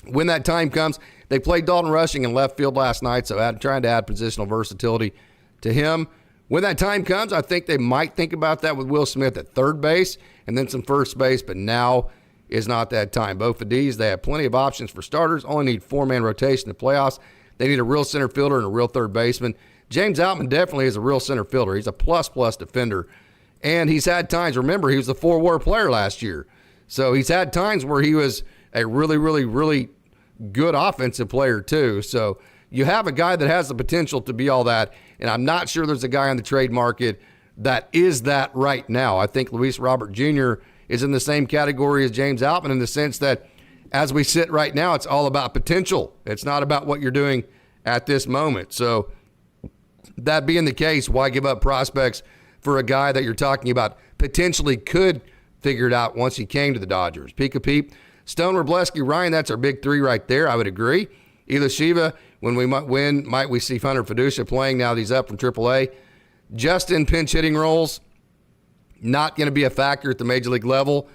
when that time comes, they played Dalton Rushing in left field last night, so trying to add positional versatility to him. When that time comes, I think they might think about that with Will Smith at third base and then some first base, but now is not that time. Both of these, they have plenty of options for starters, only need 4-man rotation in the playoffs. They need a real center fielder and a real third baseman. James Outman definitely is a real center fielder. He's a plus defender. And he's had times, remember, he was a 4-WAR player last year. So he's had times where he was a really good offensive player too. So you have a guy that has the potential to be all that, and I'm not sure there's a guy on the trade market that is that right now. I think Luis Robert Jr. is in the same category as James Outman in the sense that as we sit right now, it's all about potential. It's not about what you're doing at this moment. So that being the case, why give up prospects for a guy that you're talking about potentially could figure it out once he came to the Dodgers? Peep. Stone, Wroblewski, Ryan, that's our big three right there. I would agree. Ela Shiva, when we might win, might we see Hunter Fiducia playing now that he's up from AAA? Just in pinch hitting roles, not going to be a factor at the major league level.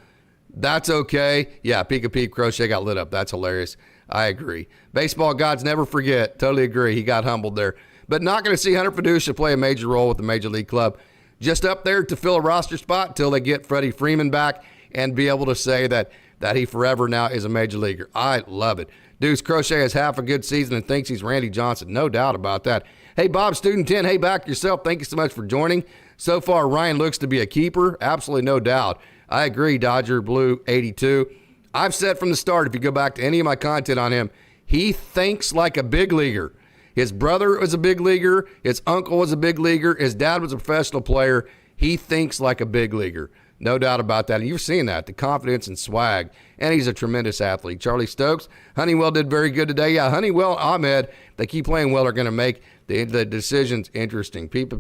That's okay. Yeah, Peep, Crochet got lit up. That's hilarious. I agree. Baseball gods never forget. Totally agree. He got humbled there. But not going to see Hunter Fiducia play a major role with the major league club. Just up there to fill a roster spot until they get Freddie Freeman back and be able to say that he forever now is a major leaguer. I love it. Deuce Crochet has half a good season and thinks he's Randy Johnson. No doubt about that. Hey, Bob Student 10, hey, back yourself. Thank you so much for joining. So far, Ryan looks to be a keeper. Absolutely no doubt. I agree, Dodger Blue 82. I've said from the start, if you go back to any of my content on him, he thinks like a big leaguer. His brother was a big leaguer. His uncle was a big leaguer. His dad was a professional player. He thinks like a big leaguer. No doubt about that. And you've seen that, the confidence and swag. And he's a tremendous athlete. Charlie Stokes, Honeywell did very good today. Yeah, Honeywell, Ahmed, they keep playing well, are going to make the decisions interesting. Peep,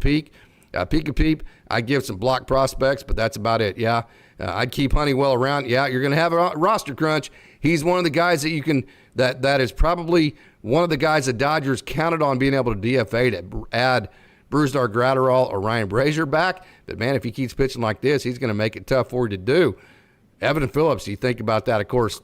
I give some block prospects, but that's about it. Yeah, I'd keep Honeywell around. Yeah, you're going to have a roster crunch. He's one of the guys that you can, that is probably one of the guys the Dodgers counted on being able to DFA to add Brusdar Graterol or Ryan Brazier back. But, man, if he keeps pitching like this, he's going to make it tough for you to do. Evan Phillips, you think about that, of course,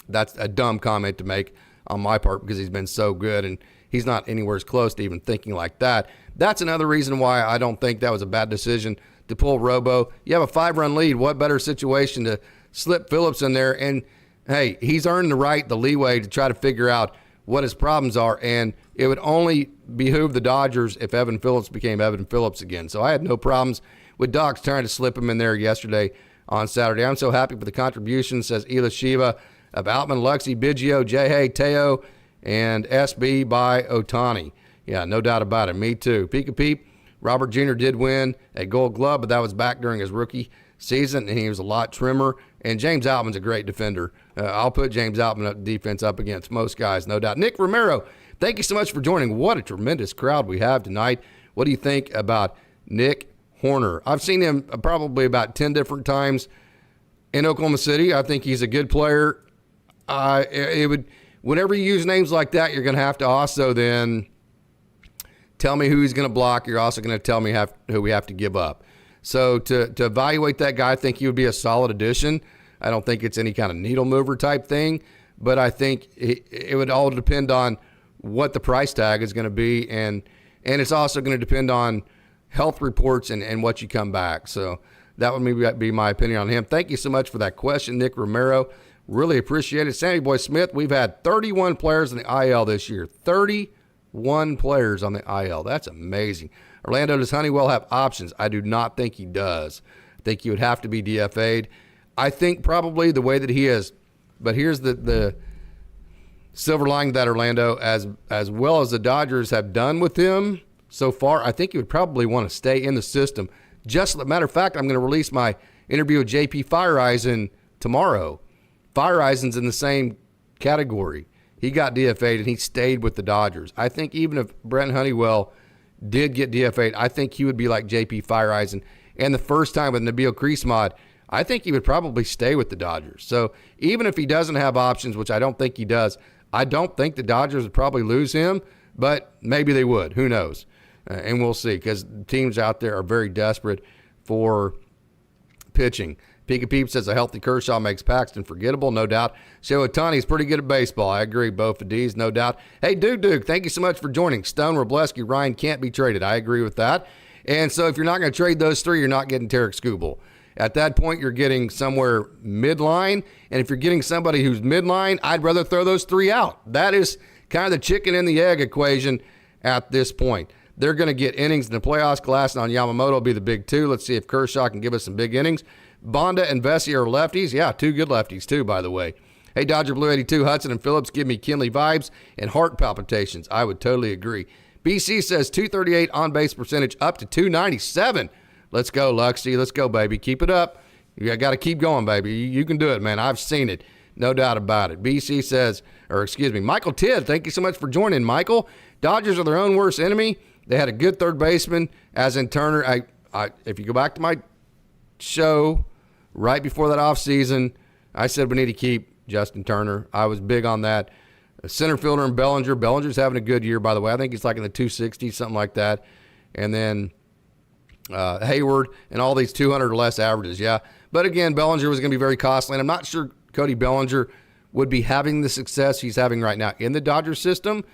that's a dumb comment to make on my part because he's been so good, and he's not anywhere close to even thinking like that. That's another reason why I don't think that was a bad decision to pull Wrobo. You have a 5-run lead. What better situation to slip Phillips in there? And, hey, he's earned the leeway to try to figure out what his problems are, and it would only behoove the Dodgers if Evan Phillips became Evan Phillips again. So I had no problems with Dawgs trying to slip him in there yesterday on Saturday. I'm so happy for the contributions, says Ela Shiva, of Outman, Luxy, Biggio, J.Hay, Teo, and SB by Otani. Yeah, no doubt about it. Me too. Peep, Robert Jr. did win a Gold Glove, but that was back during his rookie season, and he was a lot trimmer. And James Outman's a great defender. I'll put James Outman defense up against most guys, no doubt. Nick Romero, thank you so much for joining. What a tremendous crowd we have tonight. What do you think about Nick Horner? I've seen him probably about 10 different times. in Oklahoma City. I think he's a good player. Whenever you use names like that, you're going to have to also then tell me who he's going to block. You're also going to tell me who we have to give up. So to evaluate that guy, I think he would be a solid addition. I don't think it's any kind of needle mover type thing, but I think it would all depend on what the price tag is going to be, and it's also going to depend on health reports and what you come back. So that would be my opinion on him. Thank you so much for that question, Nick Romero. Really appreciate it. Sammy Boy Smith, we've had 31 players in the IL this year. 31 players on the IL. That's amazing. Orlando, does Honeywell have options? I do not think he does. I think he would have to be DFA'd. I think probably the way that he is, but here's the silver lining that Orlando, as well as the Dodgers have done with him so far, I think he would probably want to stay in the system. Just as a matter of fact, I'm going to release my interview with JP Fireeisen tomorrow. Fireeisen's in the same category. He got DFA'd and he stayed with the Dodgers. I think even if Brent Honeywell did get DFA'd, I think he would be like JP Fireeisen. And the first time with Nabil Kreismod, I think he would probably stay with the Dodgers. So even if he doesn't have options, which I don't think he does, I don't think the Dodgers would probably lose him, but maybe they would. Who knows? And we'll see, because teams out there are very desperate for pitching. Pika Peep says a healthy Kershaw makes Paxton forgettable, no doubt. Shohei Ohtani's pretty good at baseball. I agree, both of these, no doubt. Hey, Duke, thank you so much for joining. Stone, Wroblewski, Ryan can't be traded. I agree with that. And so if you're not going to trade those three, you're not getting Tarek Skubal. At that point, you're getting somewhere midline. And if you're getting somebody who's midline, I'd rather throw those three out. That is kind of the chicken and the egg equation at this point. They're going to get innings in the playoffs. Glasnow and Yamamoto will be the big two. Let's see if Kershaw can give us some big innings. Bonda and Vesey are lefties. Yeah, two good lefties too, by the way. Hey, Dodger Blue 82, Hudson and Phillips give me Kinley vibes and heart palpitations. I would totally agree. BC says 238 on-base percentage up to 297. Let's go, Luxy. Let's go, baby. Keep it up. You got to keep going, baby. You can do it, man. I've seen it. No doubt about it. BC says, Michael Tidd, thank you so much for joining, Michael. Dodgers are their own worst enemy. They had a good third baseman, as in Turner. If you go back to my show right before that offseason, I said we need to keep Justin Turner. I was big on that. A center fielder in Bellinger. Bellinger's having a good year, by the way. I think he's like in the 260s, something like that. And then Hayward and all these 200 or less averages, yeah. But again, Bellinger was going to be very costly, and I'm not sure Cody Bellinger would be having the success he's having right now in the Dodgers system,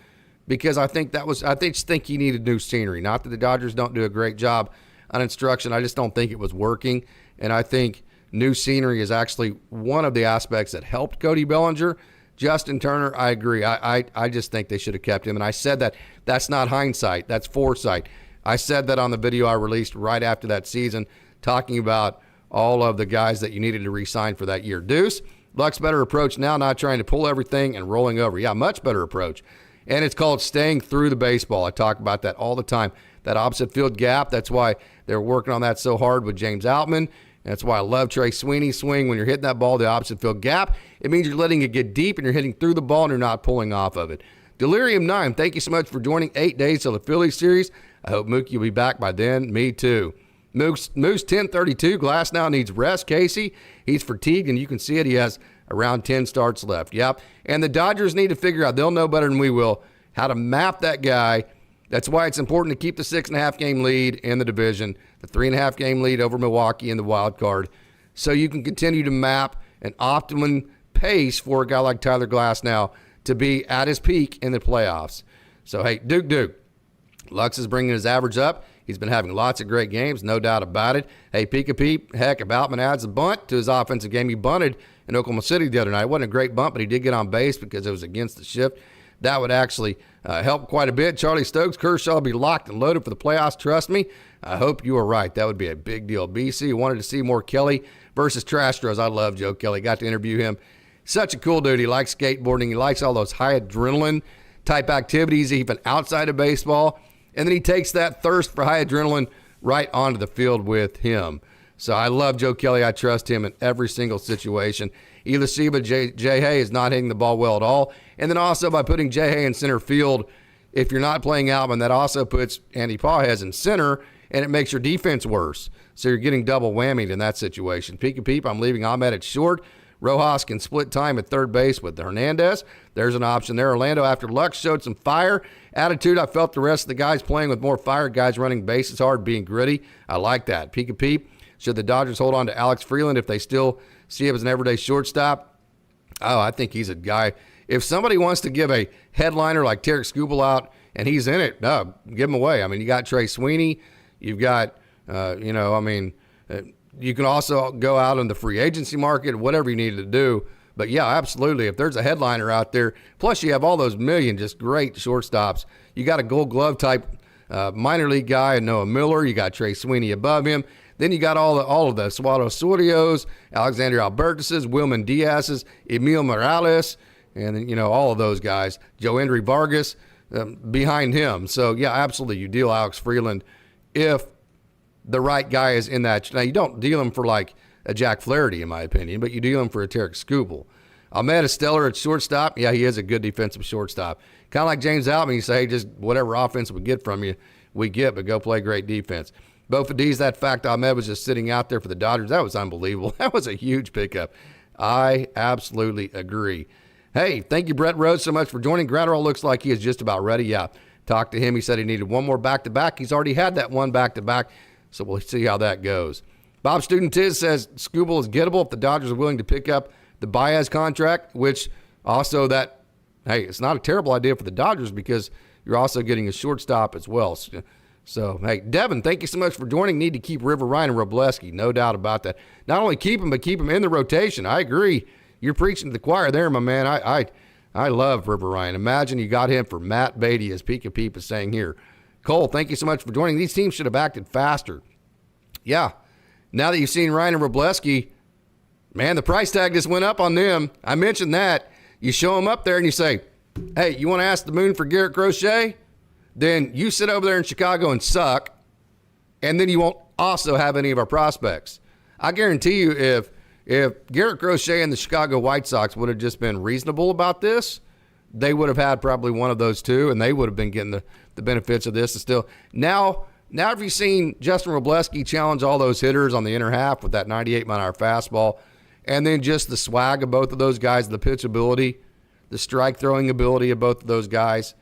because I just think he needed new scenery. Not that the Dodgers don't do a great job on instruction. I just don't think it was working, and I think new scenery is actually one of the aspects that helped Cody Bellinger. Justin Turner, I agree. I just think they should have kept him, and I said that. That's not hindsight. That's foresight. I said that on the video I released right after that season, talking about all of the guys that you needed to re-sign for that year. Deuce, Luck's better approach now, not trying to pull everything and rolling over. Yeah, much better approach. And it's called staying through the baseball. I talk about that all the time. That opposite field gap, that's why they're working on that so hard with James Outman. That's why I love Trey Sweeney's swing. When you're hitting that ball, the opposite field gap, it means you're letting it get deep and you're hitting through the ball and you're not pulling off of it. Delirium 9, thank you so much for joining 8 days till the Phillies series. I hope Mookie will be back by then. Me too. Moose 1032, Glasnow needs rest, Casey. He's fatigued, and you can see it. He has around 10 starts left. Yep. And the Dodgers need to figure out, they'll know better than we will, how to map that guy. That's why it's important to keep the 6.5 game lead in the division, the 3.5 game lead over Milwaukee in the wild card, so you can continue to map an optimum pace for a guy like Tyler Glasnow to be at his peak in the playoffs. So, hey, Duke. Lux is bringing his average up. He's been having lots of great games, no doubt about it. Hey, Pika Peep, heck, if Outman adds a bunt to his offensive game, he bunted in Oklahoma City the other night. It wasn't a great bunt, but he did get on base because it was against the shift. That would actually help quite a bit. Charlie Stokes, Kershaw will be locked and loaded for the playoffs. Trust me, I hope you are right. That would be a big deal. BC wanted to see more Kelly versus Trastros. I love Joe Kelly. Got to interview him. Such a cool dude. He likes skateboarding. He likes all those high adrenaline type activities, even outside of baseball. And then he takes that thirst for high adrenaline right onto the field with him. So I love Joe Kelly. I trust him in every single situation. Elisiva, Jay Hay is not hitting the ball well at all. And then also by putting Jay Hay in center field, if you're not playing Outman, that also puts Andy Pages in center. and it makes your defense worse. So you're getting double whammied in that situation. Peek a peep, I'm leaving Ahmed at short. Rojas can split time at third base with Hernandez. There's an option there. Orlando, after Lux showed some fire attitude, I felt the rest of the guys playing with more fire, guys running bases hard, being gritty. I like that. Peek a peep. Should the Dodgers hold on to Alex Freeland if they still see him as an everyday shortstop? Oh, I think he's a guy. If somebody wants to give a headliner like Tarek Skubal out and he's in it, no, give him away. I mean, you got Trey Sweeney. You've got, you can also go out in the free agency market, whatever you need to do. But, yeah, absolutely. If there's a headliner out there, plus you have all those million just great shortstops. You got a Gold Glove type minor league guy, Noah Miller. You got Trey Sweeney above him. Then you got all of the Suado Sorios, Alexander Albertuses, Wilman Diaz's, Emil Morales, and then, all of those guys. Joe Endry Vargas behind him. So, yeah, absolutely. You deal Alex Freeland if the right guy is in that. Now, you don't deal him for like a Jack Flaherty, in my opinion, but you deal him for a Tarek Skubal. Ahmed is stellar at shortstop. Yeah, he is a good defensive shortstop. Kind of like James Outman, you say, hey, just whatever offense we get from you, we get, but go play great defense. Both of these, that fact Ahmed was just sitting out there for the Dodgers, that was unbelievable. That was a huge pickup. I absolutely agree. Hey, thank you, Brett Rose, so much for joining. Gratterall looks like he is just about ready. Yeah, talked to him. He said he needed one more back-to-back. He's already had that one back-to-back, so we'll see how that goes. Bob Student Tiz says Skubal is gettable if the Dodgers are willing to pick up the Baez contract, which also that, hey, it's not a terrible idea for the Dodgers because you're also getting a shortstop as well. So, hey, Devin, thank you so much for joining. Need to keep River Ryan and Robleski, no doubt about that. Not only keep him, but keep him in the rotation. I agree. You're preaching to the choir there, my man. I love River Ryan. Imagine you got him for Matt Beatty, as Pika Peep is saying here. Cole, thank you so much for joining. These teams should have acted faster. Yeah. Now that you've seen Ryan and Robleski, man, the price tag just went up on them. I mentioned that. You show them up there and you say, hey, you want to ask the moon for Garrett Crochet? Then you sit over there in Chicago and suck, and then you won't also have any of our prospects. I guarantee you if Garrett Crochet and the Chicago White Sox would have just been reasonable about this, they would have had probably one of those two, and they would have been getting the benefits of this. And still, now have you seen Justin Robleski challenge all those hitters on the inner half with that 98-mile-an-hour fastball, and then just the swag of both of those guys, the pitch ability, the strike-throwing ability of both of those guys?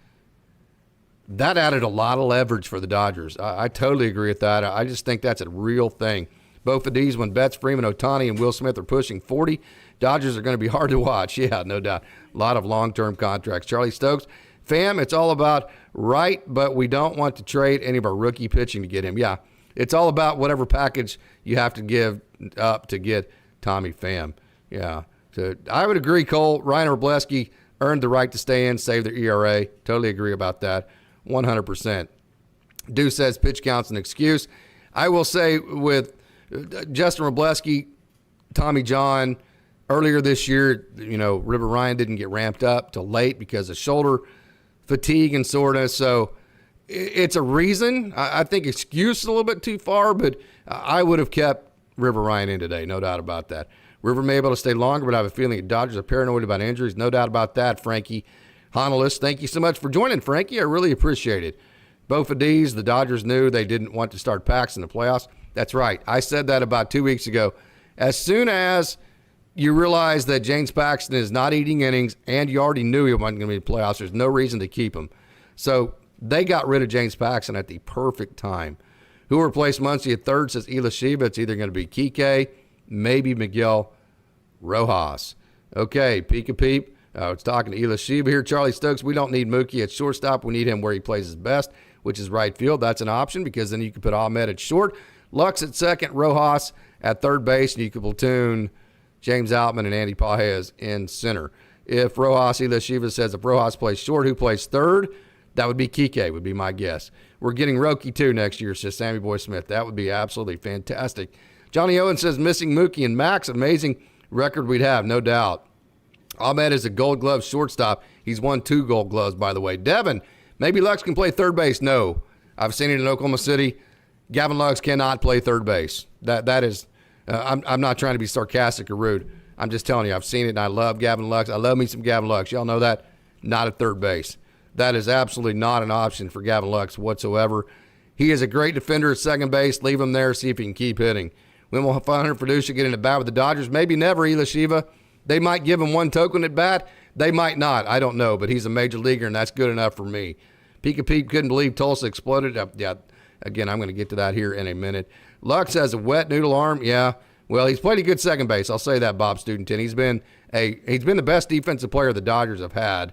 That added a lot of leverage for the Dodgers. I totally agree with that. I just think that's a real thing. Both of these, when Betts, Freeman, Ohtani, and Will Smith are pushing 40, Dodgers are going to be hard to watch. Yeah, no doubt. A lot of long-term contracts. Charlie Stokes, fam, it's all about right, but we don't want to trade any of our rookie pitching to get him. Yeah, it's all about whatever package you have to give up to get Tommy Pham. Yeah, so I would agree, Cole. Ryan Robleski earned the right to stay in, save their ERA. Totally agree about that. 100%. Deuce says pitch count's an excuse. I will say with Justin Robleski, Tommy John, earlier this year, River Ryan didn't get ramped up till late because of shoulder fatigue and soreness. So it's a reason. I think excuse is a little bit too far, but I would have kept River Ryan in today, no doubt about that. River may be able to stay longer, but I have a feeling the Dodgers are paranoid about injuries. No doubt about that, Frankie Honolus. Thank you so much for joining, Frankie. I really appreciate it. Both of these, the Dodgers knew they didn't want to start Pax in the playoffs. That's right. I said that about 2 weeks ago. As soon as you realize that James Paxton is not eating innings and you already knew he wasn't going to be in the playoffs, there's no reason to keep him. So they got rid of James Paxton at the perfect time. Who replaced Muncy at third, says Ela Shiva. It's either going to be Kike, maybe Miguel Rojas. Okay, Peek a Peep. It's talking to Ela Shiva here. Charlie Stokes, we don't need Mookie at shortstop. We need him where he plays his best, which is right field. That's an option because then you can put Ahmed at short, Lux at second, Rojas at third base, and you can platoon James Outman and Andy Pages in center. If Rojas, Ela Shiva says if Rojas plays short, who plays third? That would be Kike, would be my guess. We're getting Roki too next year, says Sammy Boy Smith. That would be absolutely fantastic. Johnny Owen says missing Mookie and Max, amazing record we'd have, no doubt. Ahmed is a Gold Glove shortstop. He's won 2 Gold Gloves, by the way. Devin, maybe Lux can play third base. No. I've seen it in Oklahoma City. Gavin Lux cannot play third base. That is, I'm not trying to be sarcastic or rude. I'm just telling you, I've seen it, and I love Gavin Lux. I love me some Gavin Lux. Y'all know that? Not at third base. That is absolutely not an option for Gavin Lux whatsoever. He is a great defender at second base. Leave him there, see if he can keep hitting. When will Hunter Fiducia get into bat with the Dodgers? Maybe never, Ela Shiva. They might give him one token at bat. They might not. I don't know, but he's a major leaguer, and that's good enough for me. Pika Pete couldn't believe Tulsa exploded. Yeah, again, I'm going to get to that here in a minute. Lux has a wet noodle arm. Yeah, well, he's played a good second base. I'll say that, Bob Studenton. He's been the best defensive player the Dodgers have had.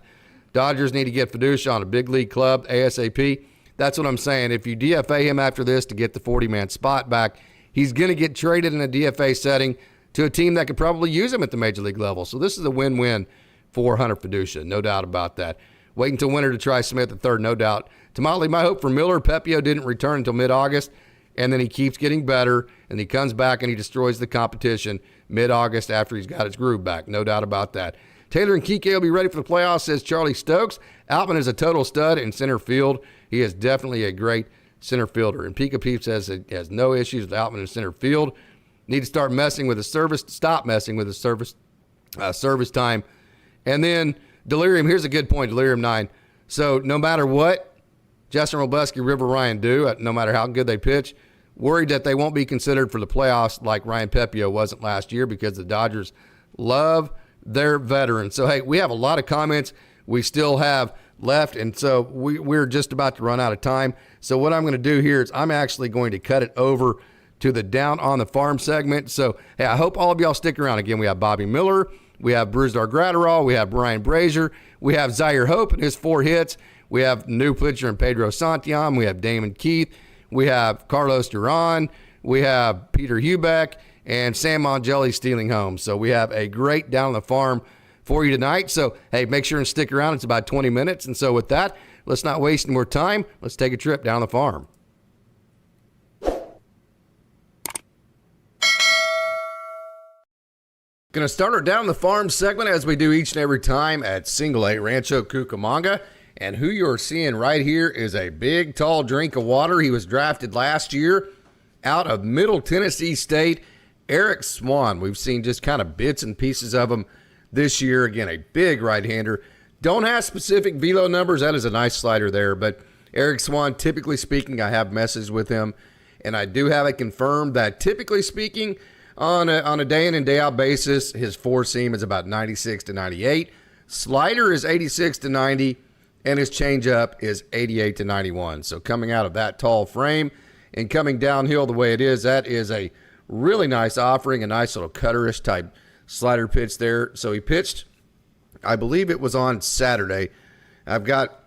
Dodgers need to get Fiducia on a big league club ASAP. That's what I'm saying. If you DFA him after this to get the 40-man spot back, he's going to get traded in a DFA setting to a team that could probably use him at the major league level. So this is a win-win for Hunter Fiducia, no doubt about that. Wait until winter to try Smith at third, no doubt. Tamale, my hope for Miller, Pepio didn't return until mid-August, and then he keeps getting better, and he comes back and he destroys the competition mid-August after he's got his groove back, no doubt about that. Taylor and Kike will be ready for the playoffs, says Charlie Stokes. Altman is a total stud in center field. He is definitely a great center fielder. And Pika Peep says he has no issues with Altman in center field. Need to start messing with the service. Stop messing with the service time. And then Delirium, here's a good point, Delirium 9. So no matter what Justin Robleski, River Ryan do, no matter how good they pitch, worried that they won't be considered for the playoffs like Ryan Pepio wasn't last year because the Dodgers love their veterans. So, hey, we have a lot of comments we still have left, and so we're just about to run out of time. So what I'm going to do here is I'm actually going to cut it over to the Down on the Farm segment. So, hey, I hope all of y'all stick around. Again, we have Bobby Miller, we have Brusdar Gratterall, we have Brian Brazier, we have Zaire Hope and his 4 hits, we have new pitcher and Pedro Santillan, we have Damon Keith, we have Carlos Duran, we have Peter Hubeck, and Sam Angeli stealing home. So we have a great Down on the Farm for you tonight. So, hey, make sure and stick around. It's about 20 minutes. And so with that, let's not waste any more time. Let's take a trip down the farm. Going to start our Down the Farm segment as we do each and every time at Single A Rancho Cucamonga. And who you're seeing right here is a big, tall drink of water. He was drafted last year out of Middle Tennessee State, Eric Swan. We've seen just kind of bits and pieces of him this year. Again, a big right-hander. Don't have specific velo numbers. That is a nice slider there. But Eric Swan, typically speaking, I have messages with him. And I do have it confirmed that typically speaking, on a day in and day out basis, his four seam is about 96 to 98. Slider is 86 to 90. And his changeup is 88 to 91. So coming out of that tall frame and coming downhill the way it is, that is a really nice offering, a nice little cutterish type slider pitch there. So he pitched, I believe it was on Saturday. I've got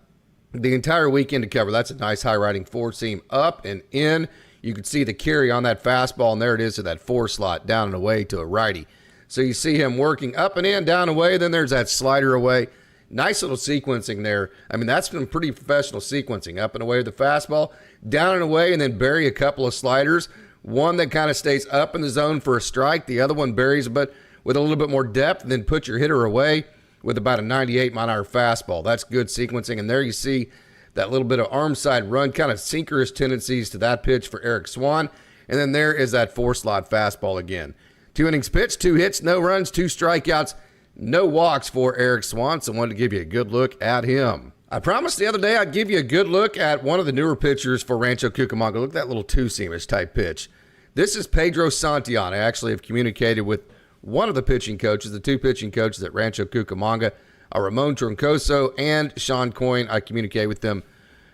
the entire weekend to cover. That's a nice high riding four seam up and in. You can see the carry on that fastball, and there it is to that 4 slot down and away to a righty. So you see him working up and in, down and away. Then there's that slider away. Nice little sequencing there. I mean, that's been pretty professional sequencing. Up and away with the fastball, down and away, and then bury a couple of sliders. One that kind of stays up in the zone for a strike. The other one buries but with a little bit more depth, and then put your hitter away with about a 98-mile-an-hour fastball. That's good sequencing. And there you see that little bit of arm side run, kind of sinkerish tendencies to that pitch for Eric Swan. And then there is that 4-slot fastball again. 2 innings pitched, 2 hits, no runs, 2 strikeouts, no walks for Eric Swan. So I wanted to give you a good look at him. I promised the other day I'd give you a good look at one of the newer pitchers for Rancho Cucamonga. Look at that little two-seamish type pitch. This is Pedro Santillan. I actually have communicated with one of the pitching coaches, the 2 pitching coaches at Rancho Cucamonga, Ramon Troncoso and Sean Coyne. I communicate with them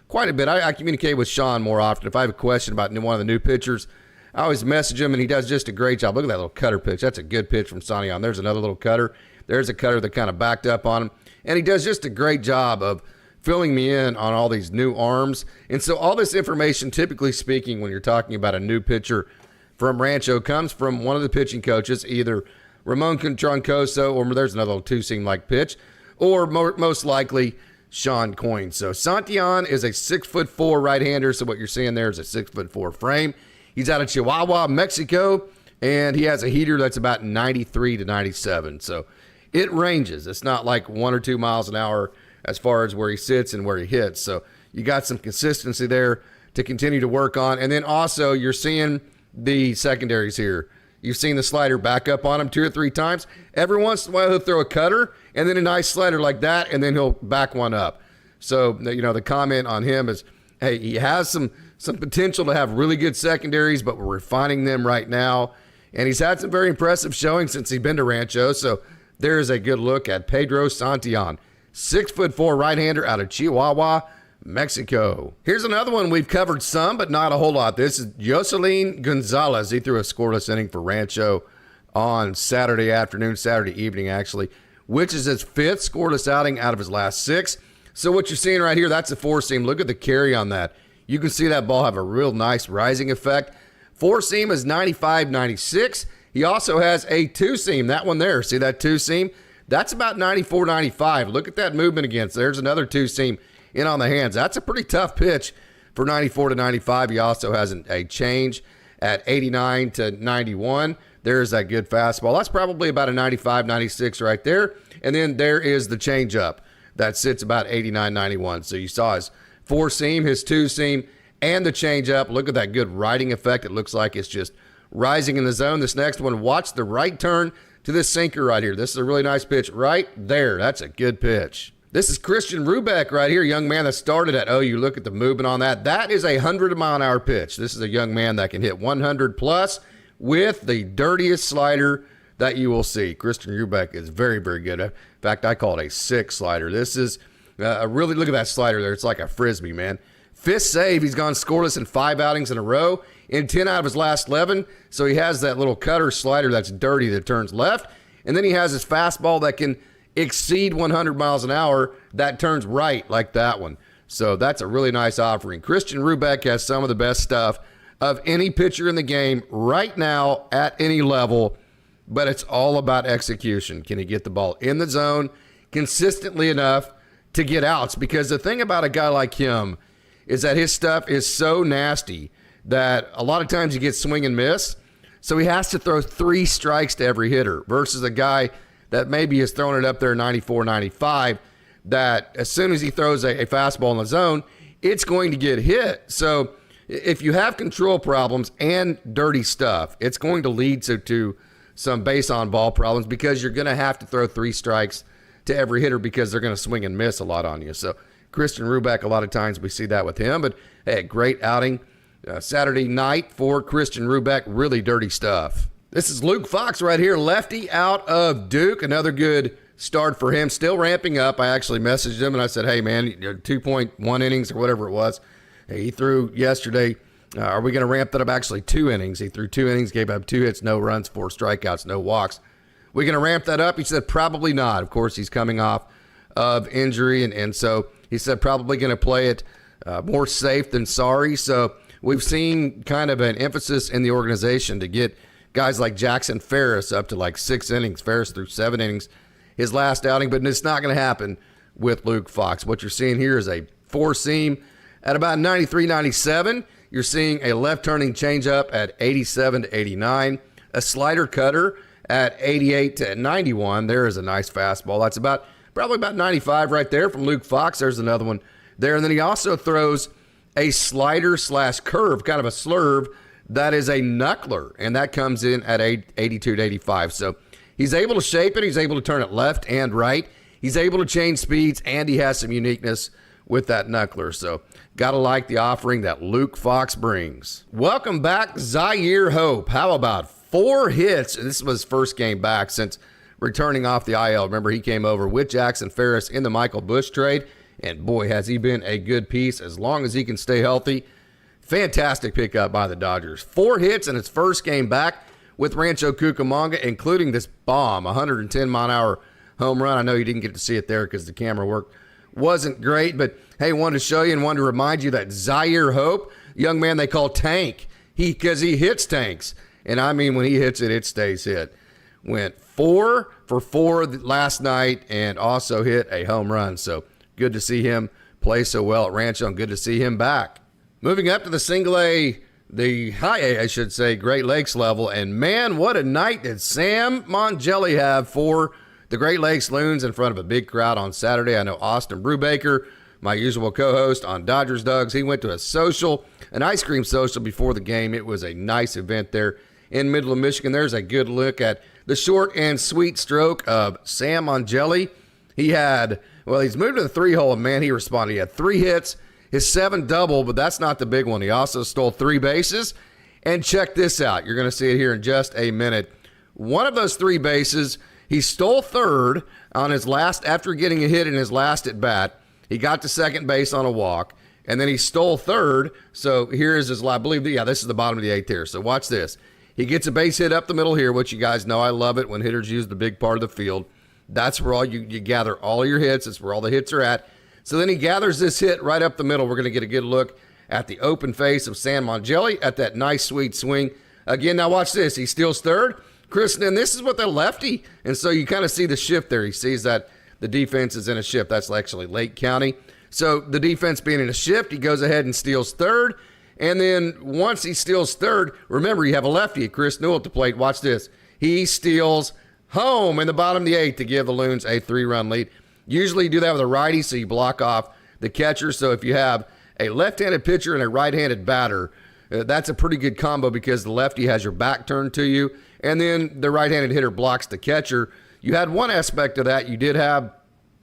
quite a bit. I communicate with Sean more often. If I have a question about one of the new pitchers, I always message him, and he does just a great job. Look at that little cutter pitch. That's a good pitch from Santillan. There's another little cutter. There's a cutter that kind of backed up on him. And he does just a great job of filling me in on all these new arms. And so all this information, typically speaking, when you're talking about a new pitcher from Rancho, comes from one of the pitching coaches, either Ramon Troncoso, or there's another little two-seam-like pitch, or most likely Sean Coyne. So Santillan is a 6'4" right-hander. So what you're seeing there is a 6'4" frame. He's out of Chihuahua, Mexico, and he has a heater that's about 93 to 97. So it ranges. It's not like 1 or 2 miles an hour as far as where he sits and where he hits. So you got some consistency there to continue to work on. And then also you're seeing the secondaries here. You've seen the slider back up on him 2 or 3 times. Every once in a while he'll throw a cutter and then a nice slider like that, and then he'll back one up. So, the comment on him is, hey, he has some some potential to have really good secondaries, but we're refining them right now. And he's had some very impressive showing since he's been to Rancho. So there's a good look at Pedro Santillan, 6'4" right-hander out of Chihuahua, Mexico. Here's another one we've covered some, but not a whole lot. This is Jocelyn Gonzalez. He threw a scoreless inning for Rancho on Saturday evening, actually, which is his 5th scoreless outing out of his last 6. So what you're seeing right here, that's a 4-seam. Look at the carry on that. You can see that ball have a real nice rising effect. 4-seam is 95-96. He also has a 2-seam. That one there, see that 2-seam? That's about 94-95. Look at that movement again. So there's another 2-seam in on the hands. That's a pretty tough pitch for 94-95. He also has a change at 89-91. There's that good fastball. That's probably about a 95-96 right there. And then there is the changeup that sits about 89-91. So you saw his 4-seam, his 2-seam, and the changeup. Look at that good riding effect. It looks like it's just rising in the zone. This next one, watch the right turn to this sinker right here. This is a really nice pitch right there. That's a good pitch. This is Christian Rubeck right here, young man that started at OU. Look at the movement on that. That is a 100-mile-an-hour pitch. This is a young man that can hit 100+ with the dirtiest slider that you will see. Christian Rubeck is very, very good. In fact, I call it a 6 slider. This is really, look at that slider there. It's like a Frisbee, man. 5th save. He's gone scoreless in 5 outings in a row, in 10 out of his last 11. So he has that little cutter slider that's dirty that turns left. And then he has his fastball that can exceed 100 miles an hour that turns right like that one. So that's a really nice offering. Christian Rubeck has some of the best stuff of any pitcher in the game right now at any level, but it's all about execution. Can he get the ball in the zone consistently enough to get outs? Because the thing about a guy like him is that his stuff is so nasty that a lot of times he gets swing and miss. So he has to throw 3 strikes to every hitter versus a guy that maybe is throwing it up there 94, 95, that as soon as he throws a fastball in the zone, it's going to get hit. So if you have control problems and dirty stuff, it's going to lead to some base on ball problems because you're going to have to throw 3 strikes to every hitter because they're going to swing and miss a lot on you. So Christian Rubeck, a lot of times we see that with him, but hey, great outing Saturday night for Christian Rubeck. Really dirty stuff. This is Luke Fox right here, lefty out of Duke. Another good start for him. Still ramping up. I actually messaged him and I said, hey, man, 2.1 innings or whatever it was. He threw yesterday. Are we going to ramp that up? Actually, 2 innings. He threw 2 innings, gave up 2 hits, no runs, 4 strikeouts, no walks. We going to ramp that up? He said probably not. Of course, he's coming off of injury, and so he said probably going to play it more safe than sorry. So we've seen kind of an emphasis in the organization to get guys like Jackson Ferris up to like 6 innings. Ferris threw 7 innings his last outing, but it's not going to happen with Luke Fox. What you're seeing here is a 4-seam at about 93, 97. You're seeing a left-turning changeup at 87 to 89, a slider cutter at 88 to 91. There is a nice fastball. That's probably about 95 right there from Luke Fox. There's another one there. And then he also throws a slider / curve, kind of a slurve, that is a knuckler, and that comes in at 82 to 85. So he's able to shape it. He's able to turn it left and right. He's able to change speeds, and he has some uniqueness with that knuckler. So got to like the offering that Luke Fox brings. Welcome back, Zaire Hope. How about 4 hits? This was his first game back since returning off the IL. Remember, he came over with Jackson Ferris in the Michael Busch trade, and boy, has he been a good piece as long as he can stay healthy. Fantastic pickup by the Dodgers. 4 hits in his first game back with Rancho Cucamonga, including this bomb, 110-mile-an-hour home run. I know you didn't get to see it there because the camera work wasn't great, but hey, wanted to show you and wanted to remind you that Zaire Hope, young man they call Tank, because he hits tanks. And I mean, when he hits it, it stays hit. Went 4 for 4 last night and also hit a home run. So good to see him play so well at Rancho, and good to see him back. Moving up to the single A, the high A, I should say, Great Lakes level. And man, what a night did Sam Mongelli have for the Great Lakes Loons in front of a big crowd on Saturday. I know Austin Brubaker, my usual co-host on Dodgers Dawgs, he went to a social, an ice cream social before the game. It was a nice event there in Midland, Michigan. There's a good look at the short and sweet stroke of Sam Mongelli. He's moved to the 3-hole, and man, he responded. He had 3 hits. his 7 double, but that's not the big one. He also stole 3 bases. And check this out. You're going to see it here in just a minute. One of those 3 bases, he stole third on his last, after getting a hit in his last at bat. He got to second base on a walk, and then he stole third. So here's his, I believe, this is the bottom of the 8th here. So watch this. He gets a base hit up the middle here, which you guys know I love it when hitters use the big part of the field. That's where all you gather all your hits. It's where all the hits are at. So then he gathers this hit right up the middle. We're going to get a good look at the open face of Sam Mongelli at that nice, sweet swing. Again, now watch this. He steals third. Chris, and this is with the lefty. And so you kind of see the shift there. He sees that the defense is in a shift. That's actually Lake County. So the defense being in a shift, he goes ahead and steals third. And then once he steals third, remember, you have a lefty, Chris Newell at the plate. Watch this. He steals home in the bottom of the 8th to give the Loons a 3-run lead. Usually you do that with a righty, so you block off the catcher. So if you have a left-handed pitcher and a right-handed batter, that's a pretty good combo because the lefty has your back turned to you, and then the right-handed hitter blocks the catcher. You had one aspect of that. You did have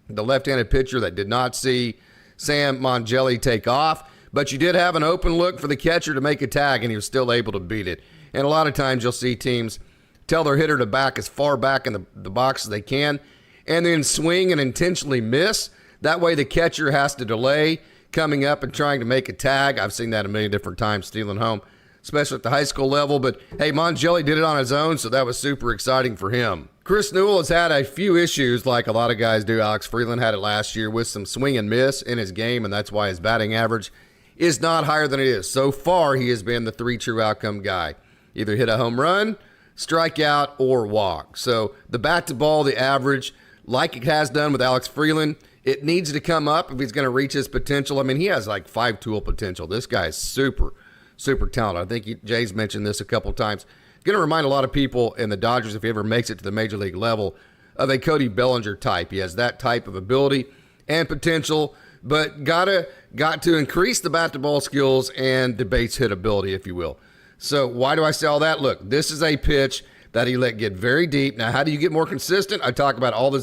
the left-handed pitcher that did not see Sam Mongelli take off, but you did have an open look for the catcher to make a tag, and he was still able to beat it. And a lot of times you'll see teams tell their hitter to back as far back in the box as they can, and then swing and intentionally miss. That way the catcher has to delay coming up and trying to make a tag. I've seen that a million different times stealing home, especially at the high school level. But, hey, Mongelli did it on his own, so that was super exciting for him. Chris Newell has had a few issues like a lot of guys do. Alex Freeland had it last year with some swing and miss in his game, and that's why his batting average is not higher than it is. So far, he has been the 3 true outcome guy. Either hit a home run, strikeout, or walk. So the bat to ball, the average, like it has done with Alex Freeland, it needs to come up if he's going to reach his potential. I mean, he has like 5-tool potential. This guy is super, super talented. I think Jay's mentioned this a couple times. Going to remind a lot of people in the Dodgers, if he ever makes it to the major league level, of a Cody Bellinger type. He has that type of ability and potential, but got to increase the bat-to-ball skills and the base hit ability, if you will. So why do I say all that? Look, this is a pitch that he let get very deep. Now, how do you get more consistent? I talk about all the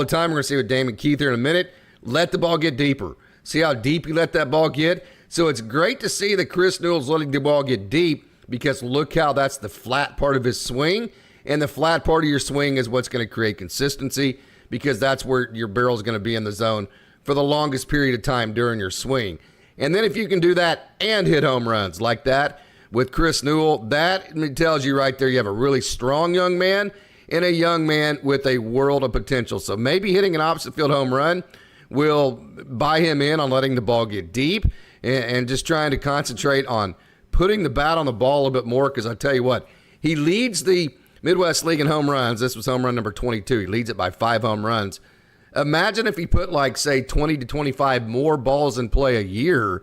time. We're going to see with Damon Keith here in a minute. Let the ball get deeper. See how deep he let that ball get? So it's great to see that Chris Newell's letting the ball get deep, because look how that's the flat part of his swing, and the flat part of your swing is what's going to create consistency, because that's where your barrel is going to be in the zone for the longest period of time during your swing. And then if you can do that and hit home runs like that with Chris Newell, that tells you right there you have a really strong young man and a young man with a world of potential. So maybe hitting an opposite field home run will buy him in on letting the ball get deep and just trying to concentrate on putting the bat on the ball a little bit more, because I tell you what, he leads the Midwest League in home runs. This was home run number 22. He leads it by 5 home runs. Imagine if he put, like, say, 20 to 25 more balls in play a year,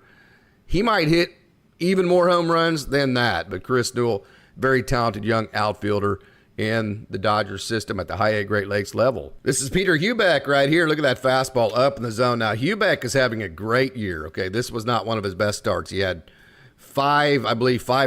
he might hit even more home runs than that. But Chris Newell, very talented young outfielder in the Dodgers system at the high A Great Lakes level. This is Peter Hubeck right here. Look at that fastball up in the zone. Now, Hubeck is having a great year, okay? This was not one of his best starts. He had 5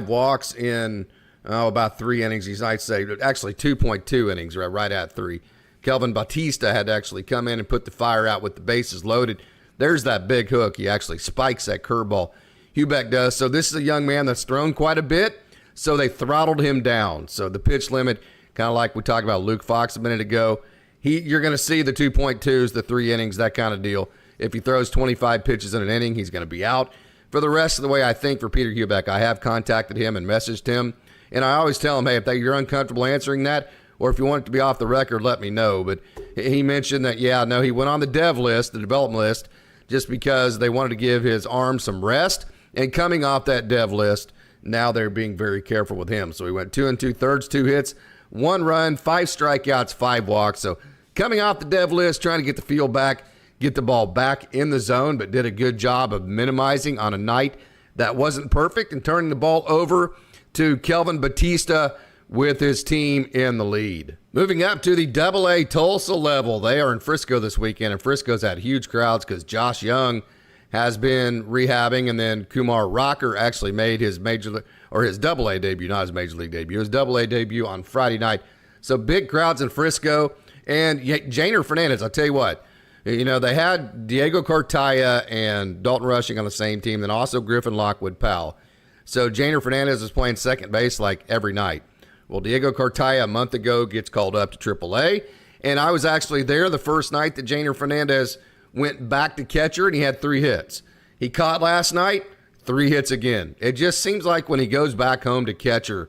walks in about 3 innings. He's, I'd say, actually 2.2 innings, right at 3. Kelvin Bautista had to actually come in and put the fire out with the bases loaded. There's that big hook. He actually spikes that curveball. Hubeck does. So this is a young man that's thrown quite a bit, so they throttled him down. So the pitch limit, kind of like we talked about Luke Fox a minute ago, you're going to see the 2.2s, the 3 innings, that kind of deal. If he throws 25 pitches in an inning, he's going to be out. For the rest of the way, I think for Peter Hubeck, I have contacted him and messaged him, and I always tell him, hey, if you're uncomfortable answering that, or if you want it to be off the record, let me know. But he mentioned that, he went on the dev list, the development list, just because they wanted to give his arm some rest. And coming off that dev list, now they're being very careful with him. So he went 2 2/3, 2 hits, 1 run, 5 strikeouts, 5 walks. So coming off the dev list, trying to get the feel back, get the ball back in the zone, but did a good job of minimizing on a night that wasn't perfect and turning the ball over to Kelvin Bautista with his team in the lead. Moving up to the AA Tulsa level, they are in Frisco this weekend, and Frisco's had huge crowds because Josh Young has been rehabbing, and then Kumar Rocker actually made his his AA debut, not his major league debut, his AA debut on Friday night. So big crowds in Frisco, and Janer Fernandez, I'll tell you what, You know, they had Diego Cartaya and Dalton Rushing on the same team, then also Griffin Lockwood Powell. So Janer Fernandez is playing second base like every night. Well, Diego Cartaya a month ago gets called up to AAA, and I was actually there the first night that Janer Fernandez went back to catcher, and he had 3 hits. He caught last night, 3 hits again. It just seems like when he goes back home to catcher,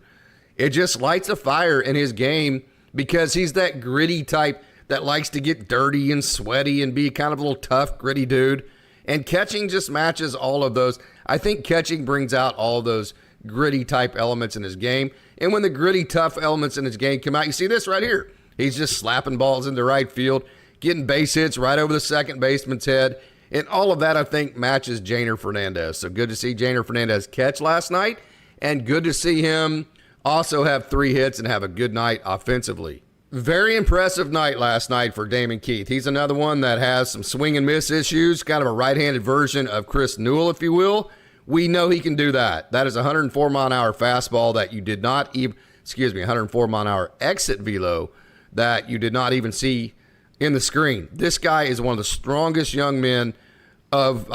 it just lights a fire in his game because he's that gritty type that likes to get dirty and sweaty and be kind of a little tough, gritty dude. And catching just matches all of those. I think catching brings out all of those gritty type elements in his game. And when the gritty, tough elements in his game come out, you see this right here. He's just slapping balls into right field, getting base hits right over the second baseman's head. And all of that, I think, matches Janer Fernandez. So good to see Janer Fernandez catch last night. And good to see him also have 3 hits and have a good night offensively. Very impressive night last night for Damon Keith. He's another one that has some swing and miss issues, kind of a right-handed version of Chris Newell, if you will. We know he can do that. That is a 104-mile-an-hour fastball that you did not even, 104-mile-an-hour exit velo that you did not even see in the screen. This guy is one of the strongest young men of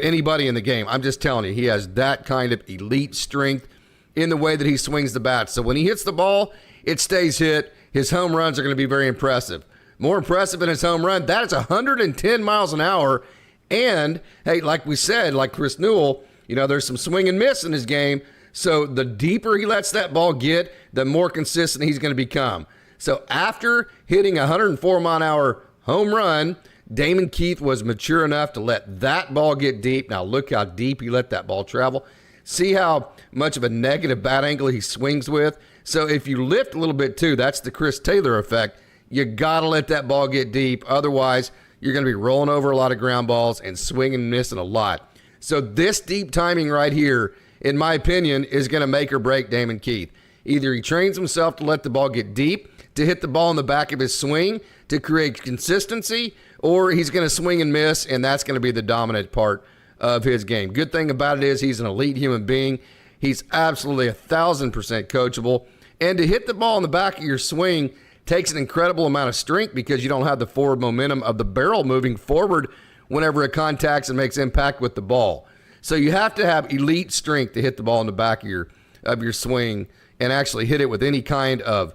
anybody in the game. I'm just telling you, he has that kind of elite strength in the way that he swings the bat. So when he hits the ball, it stays hit. His home runs are going to be very impressive. More impressive than his home run, that is 110 miles an hour. And, hey, like we said, like Chris Newell, you know, there's some swing and miss in his game. So the deeper he lets that ball get, the more consistent he's going to become. So after hitting a 104-mile-an-hour home run, Damon Keith was mature enough to let that ball get deep. Now look how deep he let that ball travel. See how much of a negative bat angle he swings with. So if you lift a little bit too, that's the Chris Taylor effect. You got to let that ball get deep. Otherwise, you're going to be rolling over a lot of ground balls and swinging and missing a lot. So this deep timing right here, in my opinion, is going to make or break Damon Keith. Either he trains himself to let the ball get deep, to hit the ball in the back of his swing, to create consistency, or he's going to swing and miss, and that's going to be the dominant part of his game. Good thing about it is he's an elite human being. He's absolutely 1,000% coachable. And to hit the ball in the back of your swing takes an incredible amount of strength because you don't have the forward momentum of the barrel moving forward whenever it contacts and makes impact with the ball. So you have to have elite strength to hit the ball in the back of your swing and actually hit it with any kind of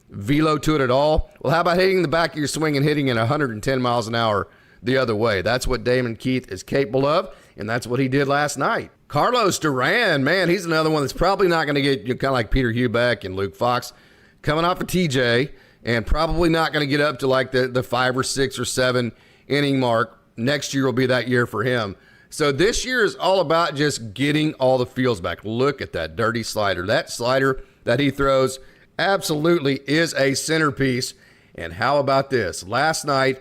velo to it at all. Well, how about hitting the back of your swing and hitting it 110 miles an hour the other way? That's what Damon Keith is capable of, and that's what he did last night. Carlos Duran, man, he's another one that's probably not going to get, kind of like Peter Hubeck and Luke Fox, coming off of TJ, and probably not going to get up to like the 5 or 6 or 7 inning mark. Next year will be that year for him. So this year is all about just getting all the feels back. Look at that dirty slider. That slider that he throws absolutely is a centerpiece. And how about this? Last night,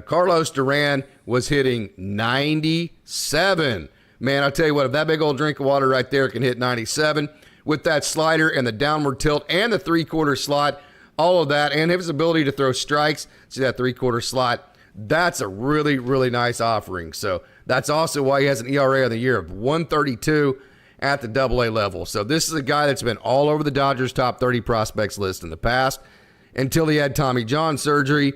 Carlos Duran was hitting 97. Man, I'll tell you what, if that big old drink of water right there can hit 97 with that slider and the downward tilt and the 3/4 slot, all of that, and his ability to throw strikes, see that 3/4 slot, that's a really, really nice offering. So that's also why he has an ERA of the year of 132 at the AA level. So this is a guy that's been all over the Dodgers top 30 prospects list in the past until he had Tommy John surgery.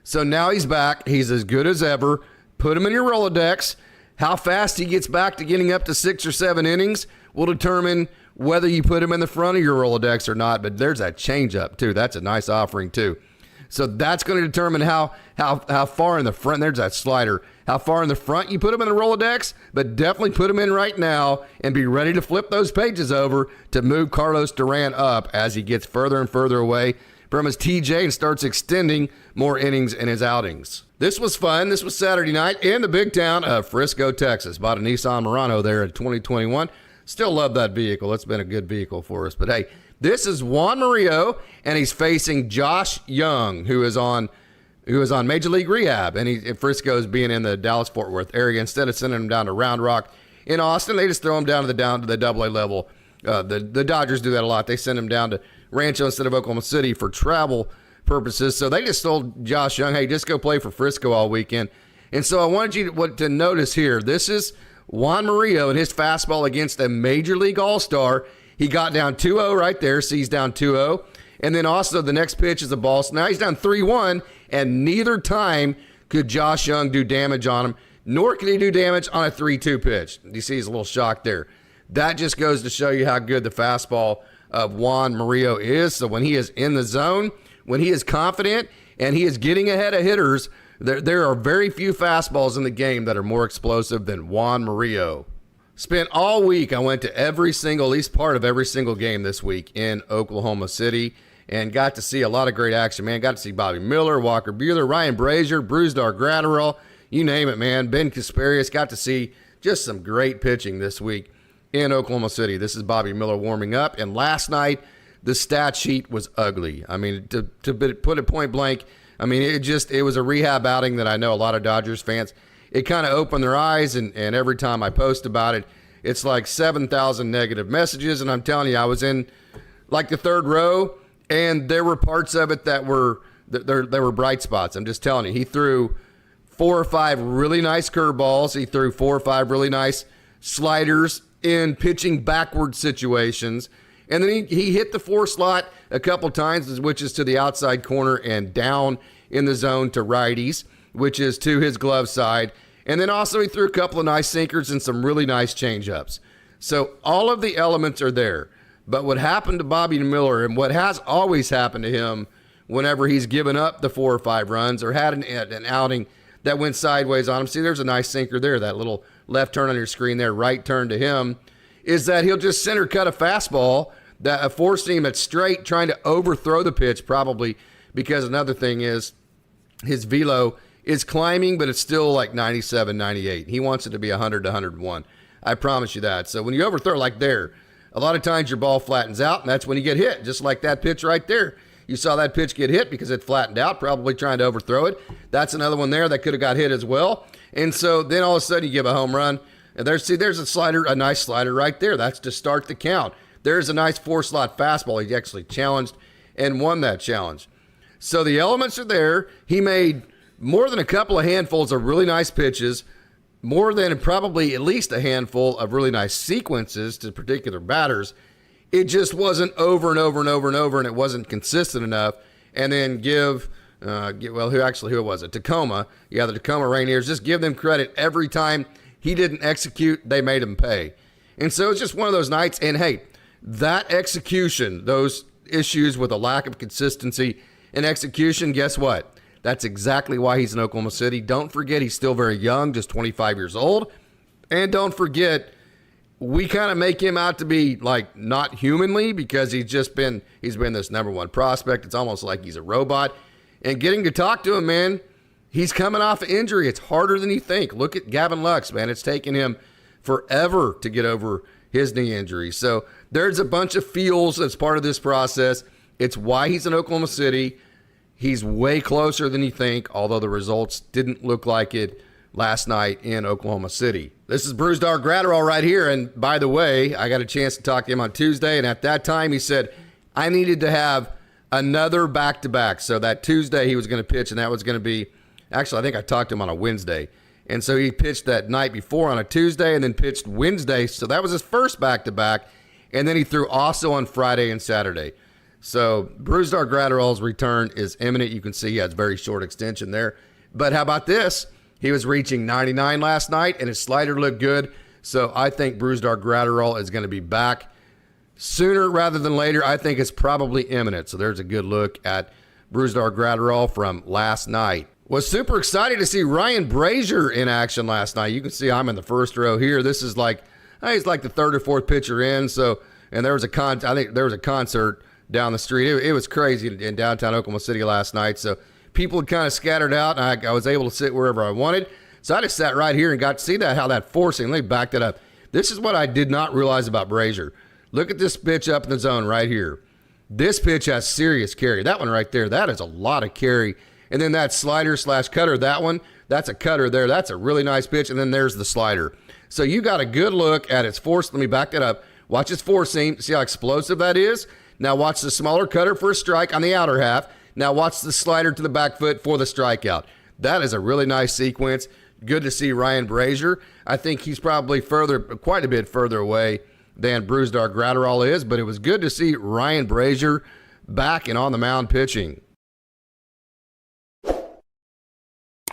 So now he's back. He's as good as ever. Put him in your Rolodex. How fast he gets back to getting up to 6 or 7 innings will determine whether you put him in the front of your Rolodex or not. But there's that changeup too. That's a nice offering too. So that's going to determine how far in the front. There's that slider. How far in the front you put him in the Rolodex, but definitely put him in right now and be ready to flip those pages over to move Carlos Duran up as he gets further and further away from his TJ and starts extending more innings in his outings. This was fun. This was Saturday night in the big town of Frisco, Texas. Bought a Nissan Murano there in 2021. Still love that vehicle. It's been a good vehicle for us. But hey, this is Juan Murillo, and he's facing Josh Young, who is on Major League Rehab. And Frisco's being in the Dallas-Fort Worth area. Instead of sending him down to Round Rock in Austin, they just throw him down to the AA level. The Dodgers do that a lot. They send him down to Rancho instead of Oklahoma City for travel purposes. So they just told Josh Young, hey, just go play for Frisco all weekend. And so I wanted you to notice here, this is Juan Murillo and his fastball against a Major League All-Star. He got down 2-0 right there, so he's down 2-0. And then also the next pitch is a ball. So now he's down 3-1, and neither time could Josh Young do damage on him, nor could he do damage on a 3-2 pitch. You see he's a little shocked there. That just goes to show you how good the fastball of Juan Murillo is. So when he is in the zone, when he is confident and he is getting ahead of hitters, there are very few fastballs in the game that are more explosive than Juan Murillo. Spent all week, I went to at least part of every single game this week in Oklahoma City and got to see a lot of great action, man. Got to see Bobby Miller, Walker Buehler, Ryan Brazier, Brusdar Graterol, you name it, man. Ben Kasparius. Got to see just some great pitching this week in Oklahoma City. This is Bobby Miller warming up. And last night, the stat sheet was ugly. I mean, to put it point blank, I mean, it was a rehab outing that I know a lot of Dodgers fans, it kind of opened their eyes, and every time I post about it, it's like 7,000 negative messages. And I'm telling you, I was in like the third row, and there were parts of it that were bright spots. I'm just telling you, he threw 4 or 5 really nice curveballs. He threw 4 or 5 really nice sliders in pitching backward situations. And then he hit the 4 slot a couple times, which is to the outside corner and down in the zone to righties, which is to his glove side. And then also he threw a couple of nice sinkers and some really nice changeups. So all of the elements are there. But what happened to Bobby Miller, and what has always happened to him whenever he's given up the 4 or 5 runs or had an outing that went sideways on him, see, there's a nice sinker there, that little left turn on your screen there, right turn to him, is that he'll just center cut a fastball, that a 4-seam that's straight, trying to overthrow the pitch, probably because another thing is his velo is climbing, but it's still like 97, 98. He wants it to be 100 to 101. I promise you that. So when you overthrow like there, a lot of times your ball flattens out, and that's when you get hit, just like that pitch right there. You saw that pitch get hit because it flattened out, probably trying to overthrow it. That's another one there that could have got hit as well. And so then all of a sudden you give a home run. And there's a slider, a nice slider right there. That's to start the count. There's a nice 4-slot fastball. He actually challenged and won that challenge. So the elements are there. He made more than a couple of handfuls of really nice pitches, more than probably at least a handful of really nice sequences to particular batters. It just wasn't over and over and over and over, and it wasn't consistent enough. And then who was it? Tacoma. Yeah, the Tacoma Rainiers. Just give them credit. Every time he didn't execute, they made him pay. And so it's just one of those nights. And hey, that execution, those issues with a lack of consistency in execution, guess what? That's exactly why he's in Oklahoma City. Don't forget, he's still very young, just 25 years old. And don't forget, we kind of make him out to be like not humanly, because he's been this number 1 prospect. It's almost like he's a robot. And getting to talk to him, man, he's coming off an injury. It's harder than you think. Look at Gavin Lux, man. It's taken him forever to get over his knee injury. So there's a bunch of feels that's part of this process. It's why he's in Oklahoma City. He's way closer than you think, although the results didn't look like it last night in Oklahoma City. This is Brusdar Graterol right here. And by the way, I got a chance to talk to him on Tuesday. And at that time, he said, I needed to have another back-to-back. So that Tuesday he was going to pitch, and that was going to be, actually, I think I talked to him on a Wednesday. And so he pitched that night before on a Tuesday and then pitched Wednesday. So that was his first back-to-back. And then he threw also on Friday and Saturday. So Brusdar Graterol's return is imminent. You can see he has very short extension there. But how about this? He was reaching 99 last night, and his slider looked good. So I think Brusdar Graterol is going to be back sooner rather than later. I think it's probably imminent. So there's a good look at Brusdar Graterol from last night. Was super excited to see Ryan Brazier in action last night. You can see I'm in the first row here. This is like, he's like the 3rd or 4th pitcher in. So, and there was I think there was a concert down the street. It was crazy in downtown Oklahoma City last night. So people had kind of scattered out, and I was able to sit wherever I wanted. So I just sat right here and got to see how that forcing, let me back that up. This is what I did not realize about Brazier. Look at this pitch up in the zone right here. This pitch has serious carry. That one right there, that is a lot of carry. And then that slider / cutter, that one, that's a cutter there. That's a really nice pitch. And then there's the slider. So you got a good look at its force. Let me back that up. Watch its 4-seam. See how explosive that is? Now watch the smaller cutter for a strike on the outer half. Now watch the slider to the back foot for the strikeout. That is a really nice sequence. Good to see Ryan Brazier. I think he's probably quite a bit further away than Brusdar Graterol is, but it was good to see Ryan Brazier back and on the mound pitching.